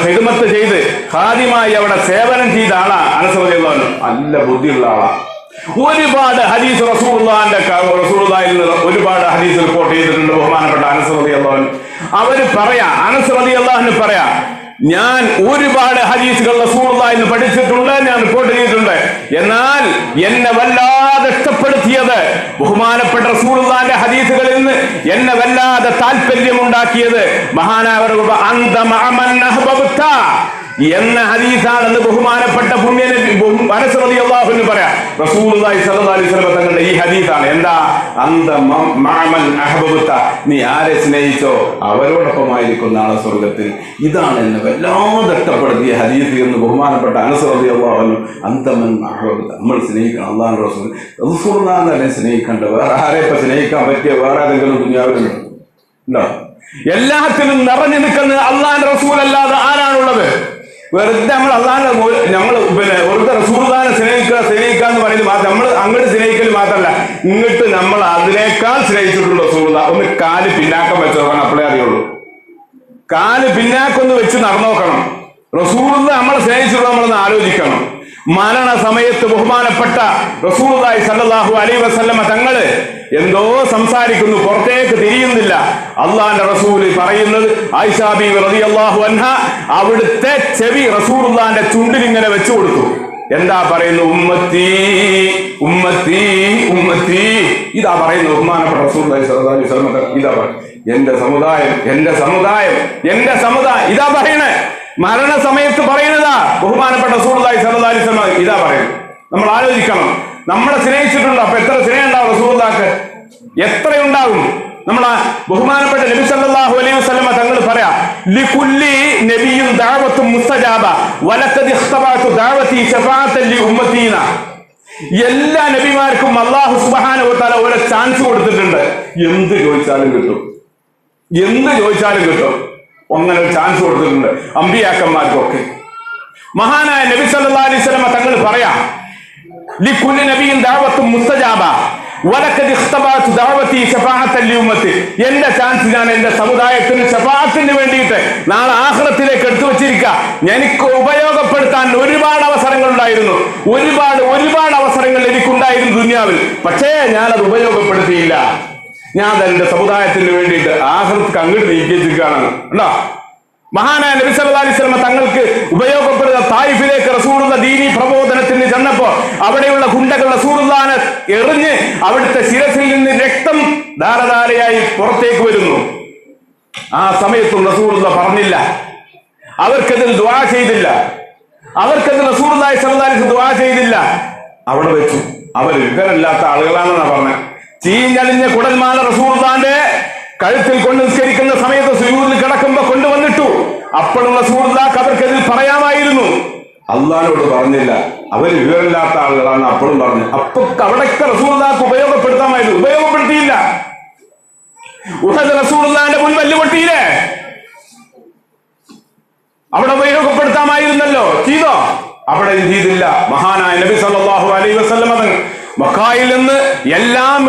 ഖിദ്മത്ത് ചെയ്ത് ഖാദിമായി അവിടെ സേവനം ചെയ്ത ആളാ അനസ് റളിയല്ലാഹു അൻഹു. നല്ല ബുദ്ധിയുള്ള ആളാ. ഒരുപാട് ഹദീസ് റസൂലുള്ളാഹിയിൽ നിന്ന് ഒരുപാട് ഹദീസ് റിപ്പോർട്ട് ചെയ്തിട്ടുണ്ട് ബഹുമാനപ്പെട്ട അനസ് റളിയല്ലാഹു അൻഹു. അവര് പറയാ, അനസ് റളിയല്ലാഹു അൻഹു പറയാ, ഞാൻ ഒരുപാട് ഹദീസുകൾ റസൂലുള്ളാഹിൽ നിന്ന് പഠിച്ചിട്ടുണ്ട്, ഞാൻ റിപ്പോർട്ട് ചെയ്തിട്ടുണ്ട്. എന്നാൽ എന്നെ വല്ലാതെ ഇഷ്ടപ്പെടുത്തിയത്, ബഹുമാനപ്പെട്ട റസൂലുള്ളാഹിന്റെ ഹദീസുകളിൽ നിന്ന് എന്നെ വല്ലാതെ താല്പര്യമുണ്ടാക്കിയത് മഹാനായവർ അന്ത മഅമൻ അഹ്ബബ്ത എന്ന ഹദീസാണെന്ന് ബഹുമാനപ്പെട്ട പുണ്യനബി അനസ് റളിയല്ലാഹു അൻഹു പറയാം. റസൂലുള്ളാഹി സ്വല്ലല്ലാഹു അലൈഹി വസല്ലം തങ്ങളുടെ ഈ ഹദീസാണ്. എന്താ? അന്ത മഅമൻ അഹ്ബബ്ത, നീ ആരെ സ്നേഹിച്ചോ അവരോടൊപ്പമായിരിക്കും നാളെ സ്വർഗത്തിൽ. ഇതാണ് എന്നെ വല്ലാതെ ഇഷ്ടപ്പെടുത്തിയ ഹദീസ് എന്ന് ബഹുമാനപ്പെട്ട അനസ് റളിയല്ലാഹു അൻഹു അന്ത മൻ അഹ്ബബ്ത. നമ്മൾ സ്നേഹിക്കണം അല്ലാഹുവിന്റെ റസൂൽ, റസൂലുള്ളാഹിനെ സ്നേഹിക്കണ്ട. വേറെ ആരെ ഇപ്പൊ സ്നേഹിക്കാൻ പറ്റിയ വേറെ ഏതെങ്കിലും ദുനിയാവിലുണ്ടോ? എല്ലാത്തിലും നിറഞ്ഞു നിൽക്കുന്ന അല്ലാഹുവിന്റെ റസൂൽ അല്ലാതെ ആരാണുള്ളത്? വെറുതെ നമ്മൾ അള്ളാഹിനെ വെറുതെ റസൂലുള്ളാഹിനെ സ്നേഹിക്കുക എന്ന് പറയുന്നത് മാത്രം, നമ്മൾ അങ്ങോട്ട് സ്നേഹിക്കൽ മാത്രമല്ല, ഇങ്ങോട്ട് നമ്മൾ അതിനേക്കാൾ സ്നേഹിച്ചിട്ടുണ്ട് റസൂലുള്ളാഹി. ഒന്ന് കാല് പിന്നാക്കം വെച്ച് നോക്കണം, അപ്പോഴേ അറിയുള്ളൂ. കാല് പിന്നാക്കം ഒന്ന് വെച്ച് നടന്നു നോക്കണം. റസൂലുള്ളാഹി നമ്മളെ സ്നേഹിച്ചിട്ടുള്ള നമ്മളൊന്ന് ആലോചിക്കണം. മരണ സമയത്ത് ബഹുമാനപ്പെട്ട റസൂലുള്ളാഹി സ്വല്ലല്ലാഹു അലൈഹി വസല്ലമ തങ്ങള് എന്തോ സംസാരിക്കുന്നു, പുറത്തേക്ക് തിരിയുന്നില്ല. അള്ളാന്റെ റസൂൽ പറയുന്നത്, ആയിഷ ബീവി റളിയല്ലാഹു അൻഹ അവിടുത്തെ ചെവി റസൂലുള്ളാഹിന്റെ ചുണ്ടിൽ ഇങ്ങനെ വെച്ചു കൊടുത്തു. എന്താ പറയുന്നു? ഉമ്മത്തി ഉമ്മത്തി ഉമ്മത്തി. ഇതാ പറയുന്നു ബഹുമാനപ്പെട്ട റസൂലുള്ളാഹി സ്വല്ലല്ലാഹു അലൈഹി വസല്ലമ. ഇതാ പറയുന്നത്, എന്റെ സമുദായം, എന്റെ സമുദായം, എന്റെ സമുദായം. ഇതാ പറയണേ, മരണ സമയത്ത് പറയുന്നതാ ബഹുമാനപ്പെട്ട റസൂലുള്ളാഹി സ്വല്ലല്ലാഹു അലൈഹി വസല്ലം. ഇതാ പറയുന്നത്. നമ്മൾ ആലോചിക്കണം, നമ്മളെ സ്നേഹിച്ചിട്ടുണ്ടോ? അപ്പൊ എത്ര സ്നേഹം ഉണ്ടാവും റസൂലുള്ളാഹിക്ക്? എത്രയുണ്ടാകും? നമ്മളെ ബഹുമാനപ്പെട്ട നബി സല്ലല്ലാഹു അലൈഹി വസല്ലം തങ്ങൾ പറയാ, ലികുല്ലി നബിയ്യിൻ ദഅവത്തുൻ മുസ്തജാബ വലഖദ് ഇഖ്തബഅതു ദഅവതി ശഫാഅത്തൻ ലി ഉമ്മതീന. എല്ലാ നബിമാർക്കും അല്ലാഹു സുബ്ഹാനഹു വ തആല ഒരു ചാൻസ് കൊടുത്തിട്ടുണ്ട്. എന്ത് ചോദിച്ചാലും കിട്ടും, എന്ത് ചോദിച്ചാലും കിട്ടും. അങ്ങനെ ഒരു ചാൻസ് കൊടുത്തിട്ടുണ്ട് അമ്പിയാക്കന്മാർക്കൊക്കെ. മഹാനായ നബി സല്ലല്ലാഹു അലൈഹി വസല്ലം തങ്ങൾ പറയാ, ലികുല്ലി നബിയ്യിൻ ദഅവത്തുൻ മുസ്തജാബ വലഖദ് ഇഖ്തബഅതു ദഅവതി ശഫാഅത്തൻ ലി ഉമ്മതി. എന്റെ ചാൻസ് ഞാൻ എന്റെ സമുദായത്തിന് ശഫാഅത്തിന് വേണ്ടിയിട്ട് നാളെ ആഖിറത്തിലേക്ക് എടുത്തു വെച്ചിരിക്കുക. എനിക്ക് ഉപയോഗപ്പെടുത്താൻ ഒരുപാട് അവസരങ്ങൾ ഉണ്ടായിരുന്നു, ഒരുപാട് അവസരങ്ങൾ എനിക്കുണ്ടായിരുന്നു ദുനിയാവിൽ. പക്ഷേ ഞാനത് ഉപയോഗപ്പെടുത്തിയില്ല. ഞാൻ എന്റെ സമുദായത്തിന് വേണ്ടിയിട്ട് ആഖിറത്ത് അങ്ങോട്ട് നീക്കിച്ചിരിക്കുകയാണ്. ഉണ്ടോ? മഹാനായ നബി സല്ലല്ലാഹു അലൈഹി വസല്ലം തങ്ങൾക്ക് ഉപയോഗപ്പെടുന്ന തായിഫിലേക്ക് റസൂലുള്ള ദീനി പ്രബോധനത്തിന് ചെന്നപ്പോ അവിടെയുള്ള ഗുണ്ടകൾ റസൂലുള്ളാഹിനെ എറിഞ്ഞ് അവിടുത്തെ ശിരസിൽ നിന്ന് രക്തം ധാരധാരയായി പുറത്തേക്ക് വരുന്നു. ആ സമയത്തും റസൂലുള്ള പറഞ്ഞില്ല, അവർക്കതിൽ ദുആ ചെയ്തില്ല, അവർക്കതിൽ റസൂലുള്ളാഹി സ്വല്ലല്ലാഹു അലൈഹി വസല്ലം ദുആ ചെയ്തില്ല. അവിടെ വെച്ചു. അവർ വിവരമില്ലാത്ത ആളുകളാണെന്നാണ് പറഞ്ഞത്. ചീഞ്ഞളിഞ്ഞ കുടൽമാല റസൂലുള്ളാഹിന്റെ കഴുത്തിൽ കൊണ്ട് നിസ്കരിക്കുന്ന സമയത്ത് സുജൂദിൽ കിടക്കുമ്പോ കൊണ്ടുവന്നിട്ടു. അപ്പോഴും റസൂലുള്ളാഹിക്ക് അവർക്കെതിൽ പറയാമായിരുന്നു, അള്ളാഹിനോട് പറഞ്ഞില്ല. അവർ വിവരമില്ലാത്ത ആളുകളാണ് അപ്പോഴും പറഞ്ഞു. അപ്പൊ അവിടൊക്കെ റസൂലുള്ളാഹിക്ക് ഉപയോഗപ്പെടുത്താമായിരുന്നു, ഉപയോഗപ്പെടുത്തിയില്ല. ഉഹദ് റസൂലുള്ളാഹിന്റെ മുൻപല്ല് പൊട്ടിയില്ലേ? അവിടെ ഉപയോഗപ്പെടുത്താമായിരുന്നല്ലോ, ചെയ്തോ? അവിടെ ചെയ്തില്ല. മഹാനായ നബി സല്ലല്ലാഹു അലൈഹി വസല്ലം മക്കായിൽ നിന്ന് എല്ലാം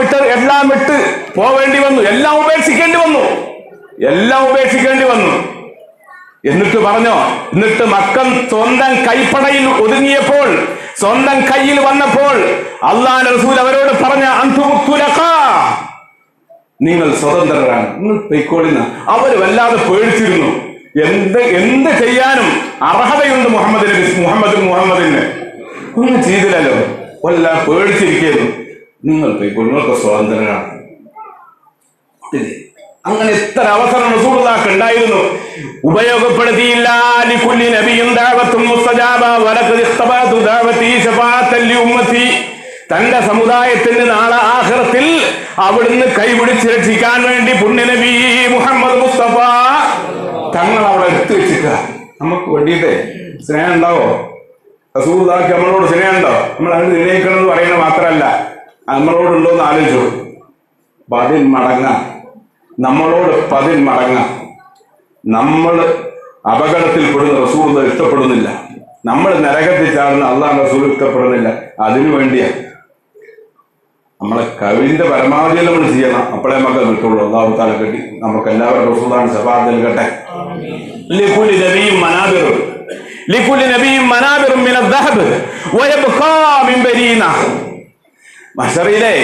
വിട്ട് പോവേണ്ടി വന്നു, എല്ലാം ഉപേക്ഷിക്കേണ്ടി വന്നു. എന്നിട്ട് പറഞ്ഞോ, എന്നിട്ട് മക്കൾ സ്വന്തം കൈപ്പടയിൽ ഒതുങ്ങിയപ്പോൾ, സ്വന്തം കയ്യിൽ വന്നപ്പോൾ അല്ലാഹുവിന്റെ റസൂൽ അവരോട് പറഞ്ഞ, അൻതുമുത്തുലഖാ, നിങ്ങൾ സ്വതന്ത്രരാണ്, നിങ്ങൾ പൊയ്ക്കോളിന്ന്. അവർ വല്ലാതെ പേടിച്ചിരുന്നു. എന്ത് ചെയ്യാനും അർഹതയുണ്ട് മുഹമ്മദിന്. ഒന്നും ചെയ്തില്ലല്ലോ, വല്ലാതെ പേടിച്ചിരിക്കുന്നു. നിങ്ങൾ പൊയ്ക്കോളി, നിങ്ങൾക്ക് സ്വതന്ത്രരാണ്. അങ്ങനെ എത്ര അവസരം റസൂലുള്ളാഹിക്ക് ഉണ്ടായിരുന്നു, ഉപയോഗപ്പെടുത്തിയില്ല. ലികുല്ലി നബിയ്യിൻ ദഅവത്തുൻ മുസ്തജാബ വലഖദ് ഇഖ്തബഅതു ദഅവതി ശഫാഅത്തൻ ലി ഉമ്മതി. തന്റെ സമുദായത്തിന് നാളെ ആഖിറത്തിൽ അവിടുന്ന് കൈപിടിച്ച് രക്ഷിക്കാൻ വേണ്ടി പുണ്യനബി മുഹമ്മദ് മുസ്തഫ തങ്ങൾ അവിടെ എടുത്തു വെച്ചിരിക്കുക. നമുക്ക് വേണ്ടിയിട്ട് സ്നേഹം ഉണ്ടാവോ? റസൂലുള്ളാഹിക്ക് നമ്മളോട് സ്നേഹം ഉണ്ടോ? നമ്മൾ അത് നിർണ്ണയിക്കണം എന്ന് പറയുന്നത് മാത്രമല്ല, നമ്മളോടുണ്ടോ എന്ന് ആലോചിച്ചു. 10 മടങ്ങാം, നമ്മളോട് 10 മടങ്ങാം. നമ്മൾ അപകടത്തിൽപ്പെടുന്ന റസൂലുള്ളാഹി ഇഷ്ടപ്പെടുന്നില്ല, നമ്മൾ നരകത്തിൽ ചാടുന്ന അല്ലാഹുവിന്റെ റസൂൽ ഇഷ്ടപ്പെടുന്നില്ല. അതിനു വേണ്ടിയാ നമ്മളെ കഴിവിന്റെ പരമാവധി നമ്മൾ ചെയ്യണം, അപ്പോഴേ നമുക്ക് കിട്ടുള്ളൂ. അല്ലാഹു തആല കിട്ടി നമുക്ക് എല്ലാവരും റസൂലുള്ളാഹിന്റെ ശഫാഅത്ത് നൽകട്ടെ. ലികുല്ലി നബിയ്യിൻ മനാബിറു ലികുല്ലി നബിയ്യിൻ മനാബിറു മിന ദഹബ് വയബ്ഖാ മിൻ ബരീന. മഹ്ശറിലെ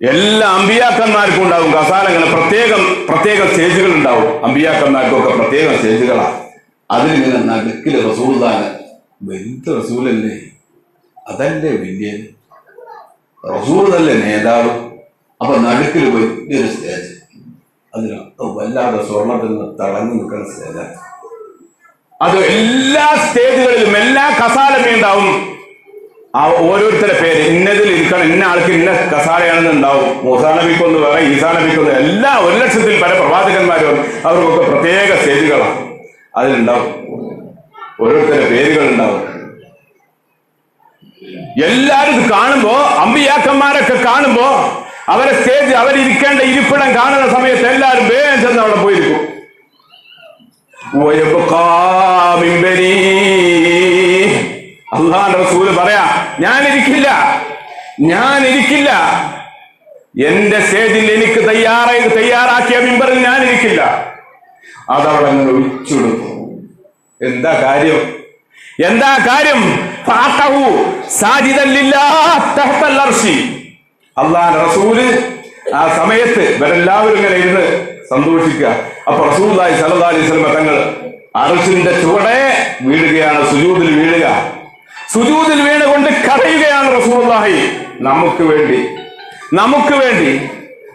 എല്ലാ അമ്പിയാക്കന്മാർക്കും ഉണ്ടാവും കസാല. ഇങ്ങനെ പ്രത്യേക സ്റ്റേജുകൾ ഉണ്ടാവും. അമ്പിയാക്കന്മാർക്കൊക്കെ പ്രത്യേക സ്റ്റേജുകളാണ്. അതിലിങ്ങനെ നടുക്കില് റസൂലുള്ളാഹിനെ, വലിയ റസൂലല്ലേ, അതല്ലേ വലിയ റസൂലല്ലേ നേതാവ്. അപ്പൊ നടുക്കിൽ വലിയൊരു സ്റ്റേജ്, അതിന് വല്ലാതെ സ്വർണത്തിൽ നിന്ന് തിളങ്ങി നിൽക്കുന്ന സ്റ്റേജാണ്. അത് എല്ലാ സ്റ്റേജുകളിലും എല്ലാ കസാലമേ ഉണ്ടാവും. ആ ഓരോരുത്തരുടെ പേര്, ഇന്നതിൽ ഇരിക്കണം, ഇന്ന ആൾക്ക് ഇന്ന കസാലയാണെന്ന് ഉണ്ടാവും. മൂസാ നബിക്കൊന്ന് വേറെ, ഈസാ നബിക്കൊന്ന്, എല്ലാ 1,00,000-ൽ പല പ്രവാചകന്മാരും അവർക്കൊക്കെ പ്രത്യേക സ്റ്റേജുകളാണ്. അതിലുണ്ടാവും ഓരോരുത്തരുടെ പേരുകൾ ഉണ്ടാവും. എല്ലാരും ഇത് കാണുമ്പോ, അമ്പിയാക്കന്മാരൊക്കെ കാണുമ്പോ അവരെ സ്റ്റേജ്, അവരിരിക്കേണ്ട ഇരിപ്പിടം കാണുന്ന സമയത്ത് എല്ലാവരും വേഗം ചെന്ന് അവിടെ പോയിരിക്കും. അല്ലാഹുവിന്റെ റസൂല് പറയാ, ഞാനിരിക്കില്ല. എന്റെ സ്റ്റേജിൽ എനിക്ക് തയ്യാറാക്കിയ മിമ്പറിൽ ഞാനിരിക്കില്ല. അതവിടെ അങ്ങനെ ഒഴിച്ചുകൊടുക്കും. എന്താ കാര്യം? അല്ലാഹുവിന്റെ റസൂല് ആ സമയത്ത് ഇവരെല്ലാവരും ഇങ്ങനെ ഇരുന്ന് സന്തോഷിക്കുക. അപ്പൊ റസൂലുള്ളാഹി സ്വല്ലല്ലാഹു അലൈഹി വസല്ലം തങ്ങൾ അർശിന്റെ ചുവടെ വീഴുകയാണ്, സുജൂദിൽ വീണുകൊണ്ട് കരയുകയാണ് റസൂലുള്ളാഹി. നമുക്ക് വേണ്ടി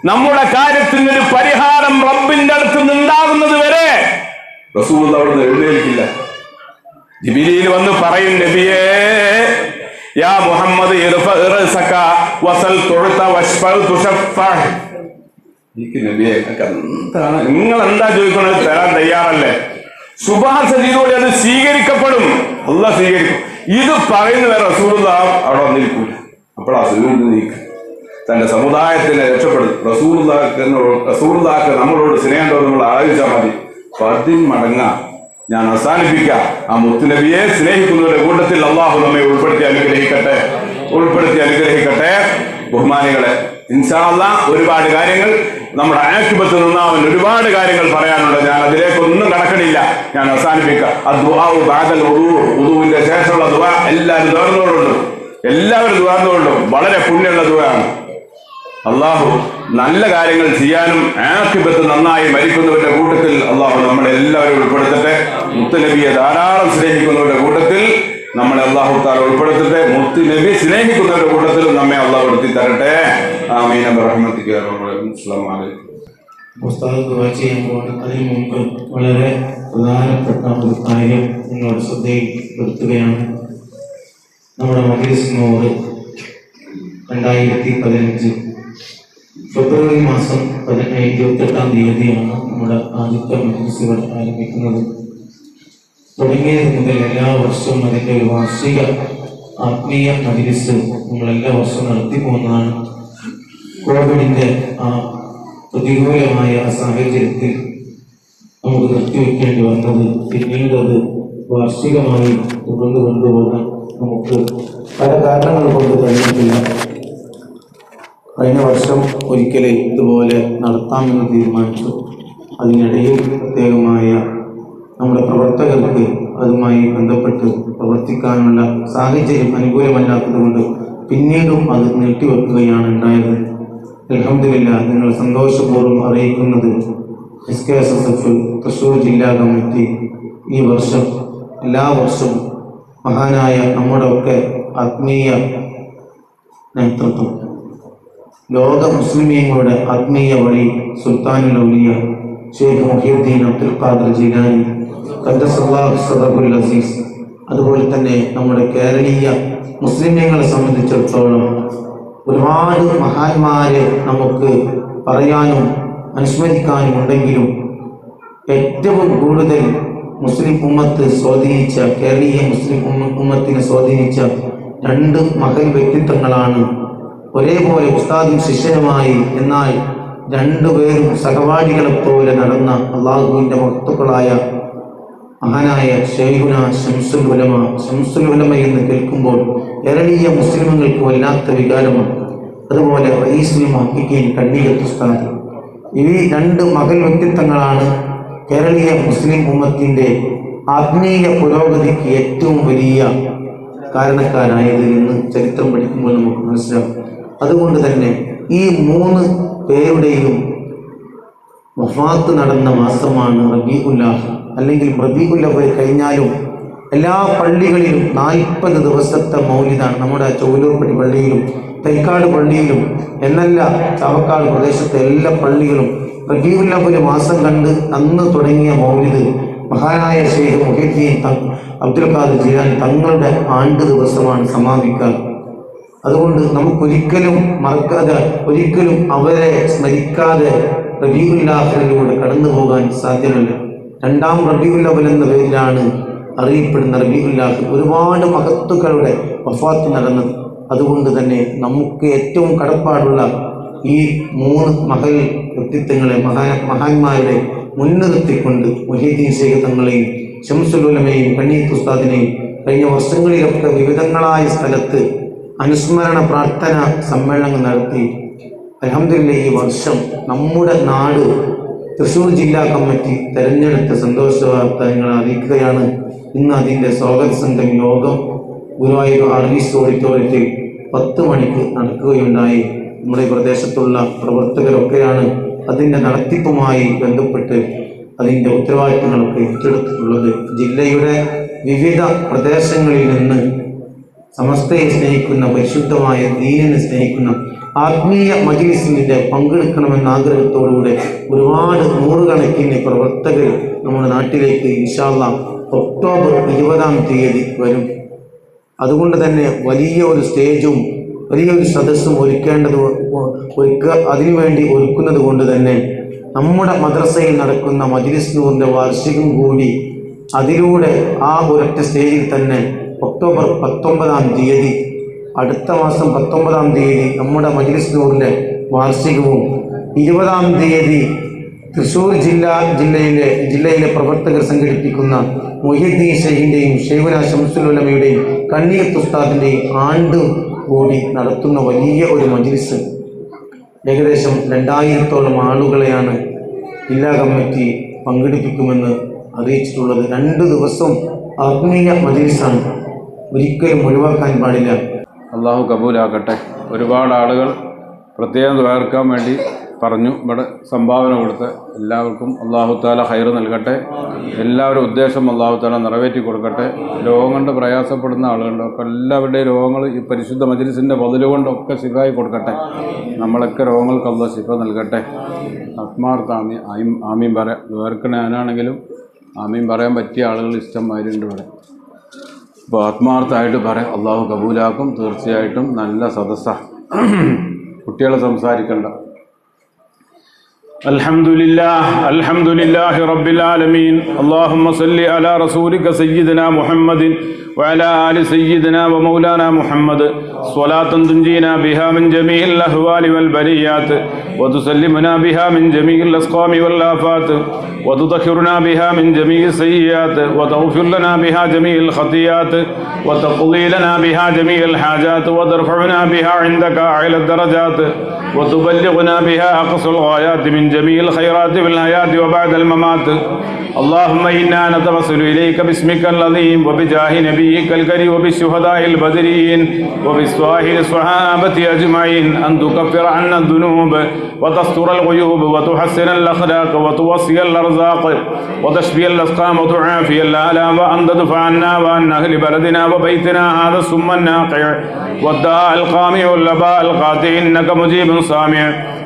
നമ്മുടെ കാര്യത്തിനൊരു പരിഹാരം റബ്ബിന്റെ അടുത്ത് നിന്നുണ്ടാകുന്നത് വരെ റസൂലുള്ളാഹി അവിടുന്ന് എഴുന്നേൽക്കില്ല. ജിബ്രീൽ വന്ന് പറയും, നബിയേ, യാ മുഹമ്മദ് നിങ്ങൾ എന്താ ചോദിക്കുന്നത് തരാൻ തയ്യാറല്ലേ? ശുപാർശ ചെയ്തോടെ അത് സ്വീകരിക്കപ്പെടും, അല്ലാഹ് സ്വീകരിക്കും. ഇത് പറയുന്നവരെ റസൂലുള്ളാഹി അവിടെ വന്നിരിക്കൂല. അപ്പോഴാ സുജൂദ് നീക്കുക, തന്റെ സമുദായത്തിനെ രക്ഷപ്പെടും. റസൂലുള്ളാഹിക്ക് നമ്മളോട് സ്നേഹമുണ്ടോ നമ്മൾ ആലോചിച്ചാൽ മതി. 10 മടങ്ങാ ഞാൻ അവസാനിപ്പിക്കാം. ആ മുത്തുനബിയെ സ്നേഹിക്കുന്നവരുടെ കൂട്ടത്തിൽ അള്ളാഹു നമ്മെ ഉൾപ്പെടുത്തി അനുഗ്രഹിക്കട്ടെ. ബഹുമാനികളെ, ഇൻഷാ അല്ലാഹ് ഒരുപാട് കാര്യങ്ങൾ നമ്മുടെ ആഖിബത്ത് നന്നാവാൻ ഒരുപാട് കാര്യങ്ങൾ പറയാനുണ്ട്. ഞാൻ അതിലേക്കൊന്നും കടക്കണില്ല, ഞാൻ അവസാനിപ്പിക്കാം. വുദൂവിന്റെ ശേഷമുള്ള ദുആ എല്ലാവരും തുറന്നുകൊണ്ടും വളരെ പുണ്യമുള്ള ദുആയാണ്. അള്ളാഹു നല്ല കാര്യങ്ങൾ ചെയ്യാനും ആഖിബത്ത് നന്നായി മരിക്കുന്നവരുടെ കൂട്ടത്തിൽ അള്ളാഹു നമ്മളെ എല്ലാവരും ഉൾപ്പെടുത്തട്ടെ. മുത്തുനബിയെ ധാരാളം സ്നേഹിക്കുന്നവരുടെ കൂട്ടത്തിൽ നമ്മളെ അള്ളാഹു താല ഉൾപ്പെടുത്തട്ടെ. മുത്തുനബി സ്നേഹിക്കുന്നവരുടെ കൂട്ടത്തിലും നമ്മെ അള്ളാഹു എടുത്തി തരട്ടെ. ആമീൻ ബിറഹ്മതിക യാ റബ്ബൽ ആലമീൻ. അസ്സലാമു അലൈക്കും. അതിനു മുമ്പ് വളരെ പ്രധാനപ്പെട്ട ഒരു കാര്യം നിങ്ങളുടെ ശ്രദ്ധയിൽ വരുത്തുകയാണ്. നമ്മുടെ മജ്‌ലിസിനോട് 2015 ഫെബ്രുവരി മാസം 28-ാം തീയതിയാണ് നമ്മുടെ ആദ്യത്തെ മജ്‌ലിസുകൾ ആരംഭിക്കുന്നത്. തുടങ്ങിയത് മുതൽ എല്ലാ വർഷവും അതിൻ്റെ ഒരു വാർഷിക ആത്മീയ മജ്‌ലിസ് നമ്മൾ എല്ലാ വർഷവും നടത്തി പോകുന്നതാണ്. കോവിഡിൻ്റെ ആ പ്രതികൂലമായ സാഹചര്യത്തിൽ നമുക്ക് നിർത്തിവെക്കേണ്ടി വന്നത്, പിന്നീട് അത് വാർഷികമായി തുടർന്ന് കൊണ്ടുപോകാൻ നമുക്ക് പല കാരണങ്ങൾ കൊണ്ട് കഴിഞ്ഞിട്ടില്ല. കഴിഞ്ഞ വർഷം ഒരിക്കൽ ഇതുപോലെ നടത്താമെന്ന് തീരുമാനിച്ചു. അതിനിടയിൽ പ്രത്യേകമായ നമ്മുടെ പ്രവർത്തകർക്ക് അതുമായി ബന്ധപ്പെട്ട് പ്രവർത്തിക്കാനുള്ള സാഹചര്യം അനുകൂലമല്ലാത്തത് കൊണ്ട് പിന്നീടും അത് നീട്ടിവെക്കുകയാണ് ഉണ്ടായത്. അൽഹംദുലില്ലാഹ്, നിങ്ങൾ സന്തോഷപൂർവ്വം അറിയിക്കുന്നത് SKSSF തൃശ്ശൂർ ജില്ലാ കമ്മിറ്റി ഈ വർഷം എല്ലാ വർഷവും മഹാനായ നമ്മുടെ ഒക്കെ ആത്മീയ നേതൃത്വം, ലോക മുസ്ലിമീങ്ങളുടെ ആത്മീയ വഴി സുൽത്താനുൽ ഔലിയ ഷെയ്ഖ് മുഹിയുദ്ദീൻ അബ്ദുൽ ഖാദിർ ജീലാനി ഖദ്ദസല്ലാഹു സദറുൽ അസീസ്, അതുപോലെ തന്നെ നമ്മുടെ കേരളീയ മുസ്ലിമീങ്ങളെ സംബന്ധിച്ചിടത്തോളം ഒരുപാട് മഹാന്മാരെ നമുക്ക് പറയാനും അനുസ്മരിക്കാനും ഉണ്ടെങ്കിലും ഏറ്റവും കൂടുതൽ മുസ്ലിം ഉമ്മത്ത് സ്വാധീനിച്ച, കേരളീയ മുസ്ലിം ഉമ്മത്തിനെ സ്വാധീനിച്ച 2 മഹൽ വ്യക്തിത്വങ്ങളാണ്. ഒരേപോലെ ഉസ്താദും ശിഷ്യനുമായി, എന്നാൽ 2 പേരും സഹപാഠികളെപ്പോലെ നടന്ന അള്ളാഹുവിൻ്റെ മഹത്തുക്കളായ മഹാനായ ശൈഖുന ശംസുൽ ഉലമ എന്ന് കേൾക്കുമ്പോൾ കേരളീയ മുസ്ലിമുകൾക്ക് വല്ലാത്ത വികാരമാണ്. അതുപോലെ റഈസുൽ മുഹഖഖീൻ കണ്ണിയത്ത് ഉസ്താദ്, ഈ 2 മഹൽ വ്യക്തിത്വങ്ങളാണ് കേരളീയ മുസ്ലിം ഉമ്മത്തിൻ്റെ ആത്മീയ പുരോഗതിക്ക് ഏറ്റവും വലിയ കാരണക്കാരായത് എന്ന് ചരിത്രം പഠിക്കുമ്പോൾ നമുക്ക് മനസ്സിലാവും. അതുകൊണ്ട് തന്നെ ഈ 3 പേരുടെയും വഫാത്ത് നടന്ന മാസമാണ് റബീഉൽ ആഖിർ, അല്ലെങ്കിൽ റബീഉൽ അവ്വൽ കഴിഞ്ഞാലും എല്ലാ പള്ളികളിലും 40 ദിവസത്തെ മൗലിദാണ്. നമ്മുടെ ചൗലൂർപ്പടി പള്ളിയിലും തൈക്കാട് പള്ളിയിലും എന്നല്ല, ചാവക്കാട് പ്രദേശത്തെ എല്ലാ പള്ളികളും റബീഉൽ അവ്വൽ മാസം കണ്ട് അന്ന് തുടങ്ങിയ മൗലിദ് മഹാനായ ശൈഖ് മുഹീദ്ദീൻ അബ്ദുൽ ഖാദിർ ജീലാനി തങ്ങളുടെ ആണ്ട് ദിവസമാണ് സമാപിക്കുക. അതുകൊണ്ട് നമുക്കൊരിക്കലും മറക്കാതെ, ഒരിക്കലും അവരെ സ്മരിക്കാതെ റബീഉൽ ആഖിറിലൂടെ കടന്നു പോകാൻ സാധ്യമല്ല. 2ാം റബീഉൽ അവ്വൽ എന്ന പേരിലാണ് അറിയപ്പെടുന്ന റബീഉൽ ആഖിർ ഒരുപാട് മഹത്തുക്കളുടെ വഫാത്ത് നടന്നത്. അതുകൊണ്ട് തന്നെ നമുക്ക് ഏറ്റവും കടപ്പാടുള്ള ഈ 3 മഹൽ വ്യക്തിത്വങ്ങളെ, മഹാന്മാരുടെ മുൻനിർത്തിക്കൊണ്ട് മുഹീദ്ദീൻ ശൈഖ് തങ്ങളെയും ശംസുൽ ഉലമയെയും കണ്ണീത്ത് ഉസ്താദിനെയും കഴിഞ്ഞ വർഷങ്ങളിലൊക്കെ വിവിധങ്ങളായ സ്ഥലത്ത് അനുസ്മരണ പ്രാർത്ഥന സമ്മേളനങ്ങൾ നടത്തി. അൽഹംദുലില്ലാഹ് ഈ വർഷം നമ്മുടെ നാട് തൃശ്ശൂർ ജില്ലാ കമ്മിറ്റി തെരഞ്ഞെടുത്ത സന്തോഷ വാർത്ത നിങ്ങളെ അറിയിക്കുകയാണ്. ഇന്ന് അതിൻ്റെ സ്വാഗത സംഘം യോഗം ഗുരുവായൂർ ആർവീസ് ഓഡിറ്റോറിയത്തിൽ 10 മണിക്ക് നടക്കുകയുണ്ടായി. നമ്മുടെ പ്രദേശത്തുള്ള പ്രവർത്തകരൊക്കെയാണ് അതിൻ്റെ നടത്തിപ്പുമായി ബന്ധപ്പെട്ട് അതിൻ്റെ ഉത്തരവാദിത്തങ്ങളൊക്കെ ഏറ്റെടുത്തിട്ടുള്ളത്. ജില്ലയുടെ വിവിധ പ്രദേശങ്ങളിൽ നിന്ന് സമസ്തയെ സ്നേഹിക്കുന്ന, പരിശുദ്ധമായ ദീനിനെ സ്നേഹിക്കുന്ന ആത്മീയ മജ്‌ലിസിന്റെ പങ്കെടുക്കണമെന്ന ആഗ്രഹത്തോടുകൂടെ ഒരുപാട് 100 കണക്കിന് പ്രവർത്തകർ നമ്മുടെ നാട്ടിലേക്ക് ഇൻഷാ അല്ലാഹ് ഒക്ടോബർ 20-ാം തീയതി വരും. അതുകൊണ്ട് തന്നെ വലിയ ഒരു സ്റ്റേജും വലിയൊരു സദസ്സും അതിനുവേണ്ടി ഒരുക്കുന്നത് കൊണ്ട് തന്നെ നമ്മുടെ മദ്രസയിൽ നടക്കുന്ന മജ്‌ലിസ് നൂറിൻ്റെ വാർഷികം കൂടി അതിലൂടെ ആ ഒരൊറ്റ സ്റ്റേജിൽ തന്നെ ഒക്ടോബർ 19-ാം തീയതി, അടുത്ത മാസം 19-ാം തീയതി നമ്മുടെ മജ്‌ലിസ് നൂറിൻ്റെ വാർഷികവും 20-ാം തീയതി തൃശ്ശൂർ ജില്ലയിലെ പ്രവർത്തകർ സംഘടിപ്പിക്കുന്ന മുഹീദ്ദീൻ ശൈഖിൻ്റെയും ശൈഖുനാ ശംസുൽ ഉലമയുടെയും കണ്ണീത്ത് ഉസ്താദിൻ്റെയും ആണ്ട് കൂടി നടത്തുന്ന വലിയ ഒരു മജ്‌ലിസ്. ഏകദേശം 2000-ഓളം ആളുകളെയാണ് ജില്ലാ കമ്മിറ്റി പങ്കെടുപ്പിക്കുമെന്ന് അറിയിച്ചിട്ടുള്ളത്. 2 ദിവസം ആത്മീയ മജ്‌ലിസാണ്, ഒരിക്കലും ഒഴിവാക്കാൻ പാടില്ല. അള്ളാഹു കബൂലാക്കട്ടെ. ഒരുപാട് ആളുകൾ പ്രത്യേകം ദ്വാരക്കാൻ വേണ്ടി പറഞ്ഞു. ഇവിടെ സംഭാവന കൊടുത്ത് എല്ലാവർക്കും അള്ളാഹു താല ഹൈർ നൽകട്ടെ. എല്ലാവരും ഉദ്ദേശം അള്ളാഹു താല നിറവേറ്റി കൊടുക്കട്ടെ. രോഗം കൊണ്ട് പ്രയാസപ്പെടുന്ന ആളുകളുണ്ടൊക്കെ എല്ലാവരുടെയും രോഗങ്ങൾ ഈ പരിശുദ്ധ മജ്‌ലിസിൻ്റെ ബദലുകൊണ്ടൊക്കെ ശിഫായി കൊടുക്കട്ടെ. നമ്മളൊക്കെ രോഗങ്ങൾക്ക് അള്ളാഹു ശിഫ നൽകട്ടെ. ആത്മാർത്ഥ ആമീൻ പറയാം. ദ്വാരക്കണ ഞാനാണെങ്കിലും ആമീൻ പറയാൻ പറ്റിയ ആളുകൾ ഇഷ്ടംമാരുണ്ട് ഇവിടെ. അപ്പോൾ ആത്മാർത്ഥമായിട്ട് പറയാം, അള്ളാഹു കബൂലാക്കും. തീർച്ചയായിട്ടും നല്ല സദസ്സാണ്. കുട്ടികൾ സംസാരിക്കണ്ട. അൽഹംദുലില്ലാഹി റബ്ബിൽ ആലമീൻ. അല്ലാഹുമ്മ സല്ലി അലാ റസൂലിക സയ്യിദിനാ മുഹമ്മദിൻ وعلى آل سيدنا ومولانا محمد صلاة تنجينا بها من جميع الأهوال والبليات وتسلمنا بها من جميع الأسقام والآفات وتطهرنا بها من جميع السيئات وتغفر لنا بها جميع الخطيئات وتقضي لنا بها جميع الحاجات وترفعنا بها عندك أعلى الدرجات وتبلغنا بها أقصى الغايات من جميع الخيرات في الحياة وبعد الممات. اللهم إنا نتوسل إليك باسمك العظيم وبجاه نبيك الكريم وبالشهداء البدريين وبالصالحين الصحابة أجمعين أن تكفر عنا الذنوب وتستر الغيوب وتحسن الأخلاق وتوصي الأرزاق وتشفي الأسقام وتعافي الآلام وأن تدفع عنا وعن أهل بلدنا وبيتنا هذا السم الناقع والداء القامع والوباء القاطع إنك مجيب سامع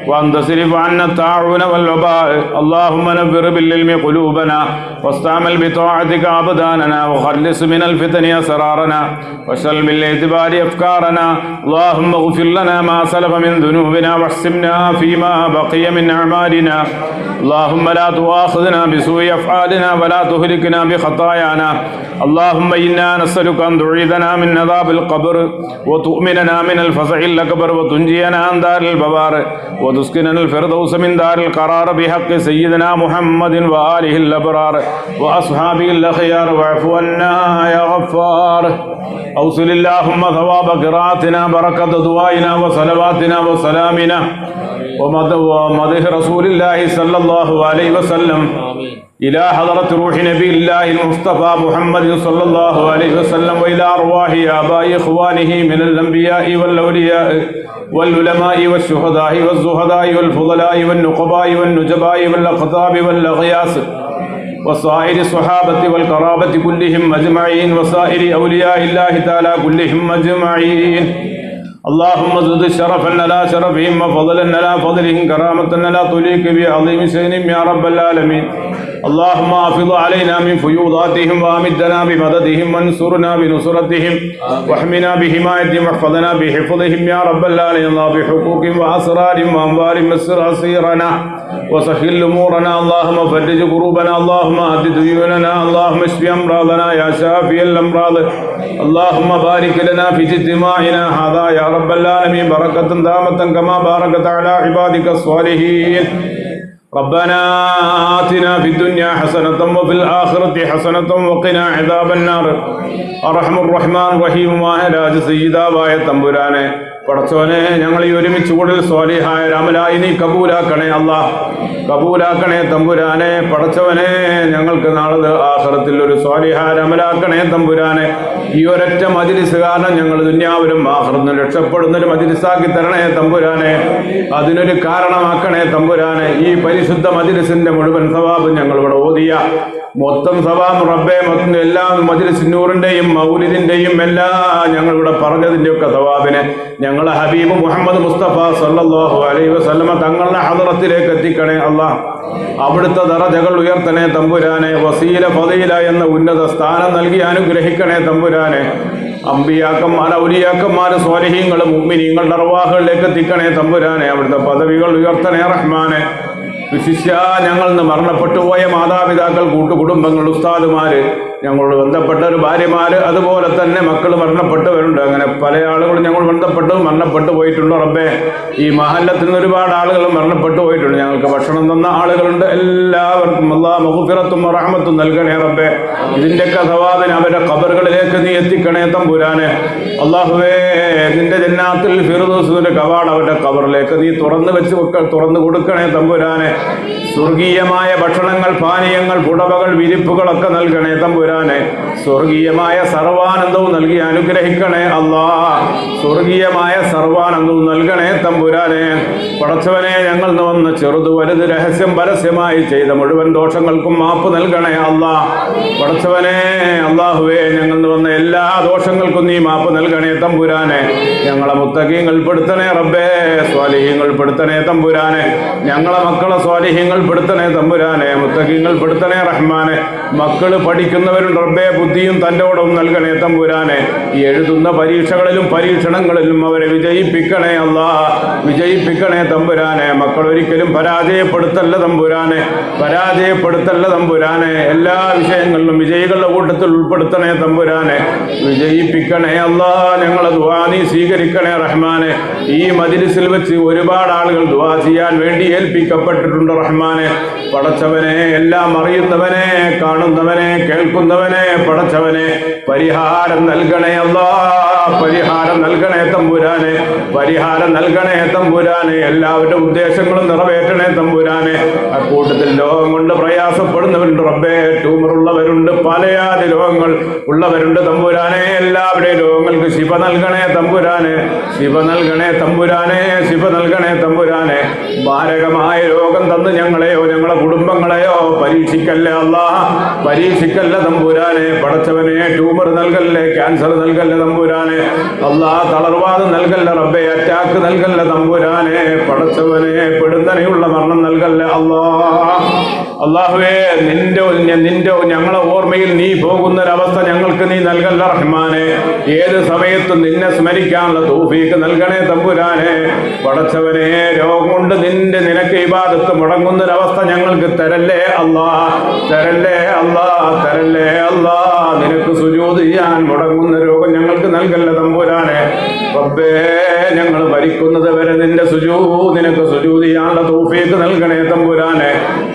وأن تصرف عنا الطاعون والوباء. اللهم نبر بالعلم قلوبنا واستعمل بطاعتك أبداننا وخلص من الفتن أسرارنا واشغل بالاعتبار أفكارنا. اللهم اغفر لنا ما سلف من ذنوبنا واحسبنا فيما بقي من أعمالنا. اللهم لا تؤاخذنا بسوء أفعالنا ولا تهلكنا بخطايانا. اللهم إنا نسألك أن تعيذنا من عذاب القبر وتؤمننا من الفزع الأكبر وتنجينا عن دار البوار وتسكننا الفردوس من دار القرار بحق سيدنا محمد وآله الأبرار وأصحابه الأخيار واعف عنا يا غفار. أوصل اللهم ثواب قراءتنا بركة دعائنا وصلواتنا وسلامنا ومدح رسول الله صلى الله عليه وسلم إلى حضرة روح نبي الله المصطفى محمد صلى الله عليه وسلم وإلى أرواح آباء إخوانه من الأنبياء والأولياء والعلماء والشهداء والزهداء والفضلاء والنقباء والنجباء والأقطاب والأغياس وسائر الصحابة والقرابة كلهم أجمعين وسائر أولياء الله تعالى كلهم أجمعين. اللهم زد شرفا على شرفهم وفضلا على فضلهم كرامة لا تليق بعظيم شأنهم يا رب العالمين. اللهم حافظ علينا من فيوضاتهم وامدنا بمددهم وانصرنا بنصرتهم واحمنا بحمايتهم واحفظنا بحفظهم يا رب العالمين. بحقوقهم واسرارهم واموالهم وسر اسيرنا وسهل امورنا. اللهم فرج كروبنا. اللهم اهد ديوننا. اللهم اشف امراضنا يا شافي الامراض. اللهم بارك لنا في اجتماعنا هذا يا رب العالمين بركة دامة كما باركت على عبادك الصالحين. ربنا آتنا في الدنيا حسنة وفي الآخرة حسنة وقنا عذاب النار. അർഹമ റഹ്മാൻ റഹീമുമായ രാജസയ്യിദാവായ തമ്പുരാനെ, പടച്ചോനെ, ഞങ്ങൾ ഈ ഒരുമിച്ച് കൂടുതൽ സ്വാലിഹായ രാമലായി നീ കബൂലാക്കണേ. അല്ലാഹ് കബൂലാക്കണേ തമ്പുരാനെ. പടച്ചവനെ, ഞങ്ങൾക്ക് നാളെ ആഖിറത്തിൽ ഒരു സ്വാലിഹായ രാമലാക്കണേ തമ്പുരാനെ. ഈ ഒരൊറ്റ മജ്ലിസ് കാരണം ഞങ്ങൾ ദുനിയാവിലും ആഖിറത്തിലും രക്ഷപ്പെടുന്നൊരു മജ്ലിസാക്കി തരണേ തമ്പുരാനെ. അതിനൊരു കാരണമാക്കണേ തമ്പുരാനെ. ഈ പരിശുദ്ധ മജ്ലിസിന്റെ മുഴുവൻ സവാബ് ഞങ്ങൾ ഇവിടെ ഓതിയ മൊത്തം സവാബ് റബ്ബേ, മൊത്തം എല്ലാ മജ്ലിസ് നൂറിന്റെയും മൗലിദിന്റെയും എല്ലാ ഞങ്ങളിവിടെ പറഞ്ഞതിന്റെ ഒക്കെ സവാബിനെ ഞങ്ങളെ ഹബീബ് മുഹമ്മദ് മുസ്തഫ സല്ലല്ലാഹു അലൈഹി വസല്ലമ തങ്ങളുടെ ഹദറത്തിലേക്ക് എത്തിക്കണേ അല്ലാഹ്. അവിടുത്തെ ദറജകൾ ഉയർത്തണേ തമ്പുരാനെ. വസീല ഫദീല എന്ന ഉന്നത സ്ഥാനം നൽകി അനുഗ്രഹിക്കണേ തമ്പുരാനെ. അമ്പിയാക്കന്മാർ, ഔലിയാക്കന്മാർ, സ്വാലിഹീങ്ങൾ, മുഅ്മിനീങ്ങളുടെ അർവാഹുകളിലേക്ക് എത്തിക്കണേ തമ്പുരാനെ. അവിടുത്തെ പദവികൾ ഉയർത്തണേ റഹ്മാനെ. വിശിഷ്യ ഞങ്ങളിൽ മരണപ്പെട്ടു പോയ മാതാപിതാക്കൾ, കൂട്ടുകുടുംബങ്ങൾ, ഉസ്താദുമാര്, ഞങ്ങളോട് ബന്ധപ്പെട്ടവർ, ഭാര്യമാര്, അതുപോലെ തന്നെ മക്കൾ മരണപ്പെട്ടവരുണ്ട്. അങ്ങനെ പല ആളുകളും ഞങ്ങൾ മരണപ്പെട്ടു പോയിട്ടുണ്ട് റബ്ബേ. ഈ മഹല്ലത്തിൽ നിന്ന് ഒരുപാട് ആളുകൾ മരണപ്പെട്ടു പോയിട്ടുണ്ട്. ഞങ്ങൾക്ക് ഭക്ഷണം തന്ന ആളുകളുണ്ട്. എല്ലാവർക്കും അല്ലാഹ് മഗ്ഫിറത്തും റഹ്മത്തും നൽകണേ റബ്ബേ. ഇതിന്റെയൊക്കെ സവാബിനെ അവരുടെ ഖബറുകളിലേക്ക് നീ എത്തിക്കണേ തമ്പുരാനെ. അല്ലാഹുവേ, നിന്റെ ജന്നാത്തുൽ ഫിർദൗസിന്റെ കവാടം അവരുടെ ഖബറിലേക്ക് നീ തുറന്നു കൊടുക്കണേ തമ്പുരാനെ. സ്വർഗീയമായ ഭക്ഷണങ്ങൾ, പാനീയങ്ങൾ, പുടവകൾ, വിരിപ്പുകളൊക്കെ നൽകണേ തമ്പുരാനെ. സ്വർഗീയമായ സർവാനന്ദവും നൽകി അനുഗ്രഹിക്കണേ അല്ലാഹ്. സ്വർഗീയമായ സർവാനന്ദവും നൽകണേ തമ്പുരാനെ. പടച്ചവനെ, ഞങ്ങൾ വന്ന് ചെറുത് വലുത് രഹസ്യം പരസ്യമായി ചെയ്ത മുഴുവൻ ദോഷങ്ങൾക്കും മാപ്പ് നൽകണേ അല്ലാഹ്. പടച്ചവനെ, അല്ലാഹുവേ, ഞങ്ങൾ വന്ന എല്ലാ ദോഷങ്ങൾക്കും നീ മാപ്പ് നൽകണേ തമ്പുരാനെ. ഞങ്ങളെ മുത്തഖീങ്ങൾ പെടുത്തണേ റബ്ബേ. സ്വാലിഹീങ്ങൾ പെടുത്തണേ തമ്പുരാനെ. ഞങ്ങളെ മക്കളെ സ്വാലിഹീങ്ങൾ പെടുത്തണേ തമ്പുരാനെ. മുത്തഖീങ്ങൾ പെടുത്തണേ റഹ്മാനെ. മക്കള് പഠിക്കുന്നവരുണ്ട് റബ്ബേ, ബുദ്ധിയും തൻ്റെയോടവും നൽകണേ തമ്പുരാനെ. ഈ എഴുതുന്ന പരീക്ഷകളിലും പരീക്ഷണങ്ങളിലും അവരെ വിജയിപ്പിക്കണേ അല്ലാഹ്. വിജയിപ്പിക്കണേ തമ്പുരാനെ. മക്കൾ ഒരിക്കലും പരാജയപ്പെടുത്തല്ല തമ്പുരാനെ. പരാജയപ്പെടുത്തല്ല തമ്പുരാനെ. എല്ലാ വിഷയങ്ങളിലും വിജയികളുടെ കൂട്ടത്തിൽ ഉൾപ്പെടുത്തണേ തമ്പുരാനെ. വിജയിപ്പിക്കണേ അല്ലാഹ്. ഞങ്ങളെ ദുആ നീ സ്വീകരിക്കണേ റഹ്മാനെ. ഈ മജ്ലിസിൽ വെച്ച് ഒരുപാട് ആളുകൾ ദുആ ചെയ്യാൻ വേണ്ടി ഏൽപ്പിക്കപ്പെട്ടിട്ടുണ്ട് റഹ്മാനെ. പടച്ചവനെ, എല്ലാം അറിയുന്നവനെ, കാണുന്നവനെ, കേൾക്കുന്നവനെ, പടച്ചവനെ, പരിഹാരം നൽകണേ അല്ലാഹ്. പരിഹാരം നൽകണേ തമ്പുരാനെ. പരിഹാരം നൽകണേ തമ്പുരാനെ. എല്ലാവരുടെ ഉദ്ദേശങ്ങളും നിറവേറ്റണേ തമ്പുരാനെ. അക്കൂട്ടത്തിൽ രോഗം കൊണ്ട് പ്രയാസപ്പെടുന്നവരുണ്ട് റബ്ബേ. ട്യൂമർ ഉള്ളവരുണ്ട്, പലയാതി രോഗങ്ങൾ ഉള്ളവരുണ്ട് തമ്പുരാനെ. എല്ലാവരുടെയും രോഗങ്ങൾക്ക് ശിഫ നൽകണേ തമ്പുരാനെ. ശിഫ നൽകണേ തമ്പുരാനെ. ശിഫ നൽകണേ തമ്പുരാനെ. മാരകമായ രോഗം തന്ന് ഞങ്ങളെയോ ഞങ്ങളെ കുടുംബങ്ങളെയോ പരീക്ഷിക്കല്ലേ അല്ലാഹ്. പരീക്ഷിക്കല്ല തമ്പുരാനെ. പടച്ചവനെ, ട്യൂമർ നൽകല്ലേ, ക്യാൻസർ നൽകല്ല തമ്പുരാനെ. അല്ലാഹ്, തളർവാദം നൽകല്ല റബ്ബേ. അറ്റാക്ക് നൽകല്ല തമ്പുരാനെ. പടച്ചവനെ, പെടുന്നനെയുള്ള മരണം നൽകല്ല അല്ലാഹ്. അല്ലാഹുവേ, നിന്റെ ഞങ്ങളെ ഓർമ്മയിൽ നീ പോകുന്നൊരവസ്ഥ ഞങ്ങൾക്ക് നീ നൽകല്ല റഹ്മാനെ. ഏത് സമയത്തും നിന്നെ സ്മരിക്കാനുള്ള തൗഫീഖ് നൽകണേ തമ്പുരാനെ. പടച്ചവനെ, രോഗം കൊണ്ട് നിനക്ക് ഇബാദത്ത് മുടങ്ങുന്നൊരവസ്ഥ ഞങ്ങൾക്ക് തരല്ലേ അല്ലാഹ്. തരല്ലേ അല്ലാഹ്. തരല്ലേ അല്ലാഹ്. നിനക്ക് സുജൂദ് ചെയ്യാൻ മുടങ്ങുന്ന രോഗം ഞങ്ങൾക്ക് നൽകല്ല തമ്പുരാനെ. റബ്ബേ, ഞങ്ങൾ മരിക്കുന്നത് വരെ നിന്റെ നിനക്ക് സുജൂദ് ചെയ്യാനുള്ള തൗഫീഖ് നൽകണേ തമ്പുരാനെ.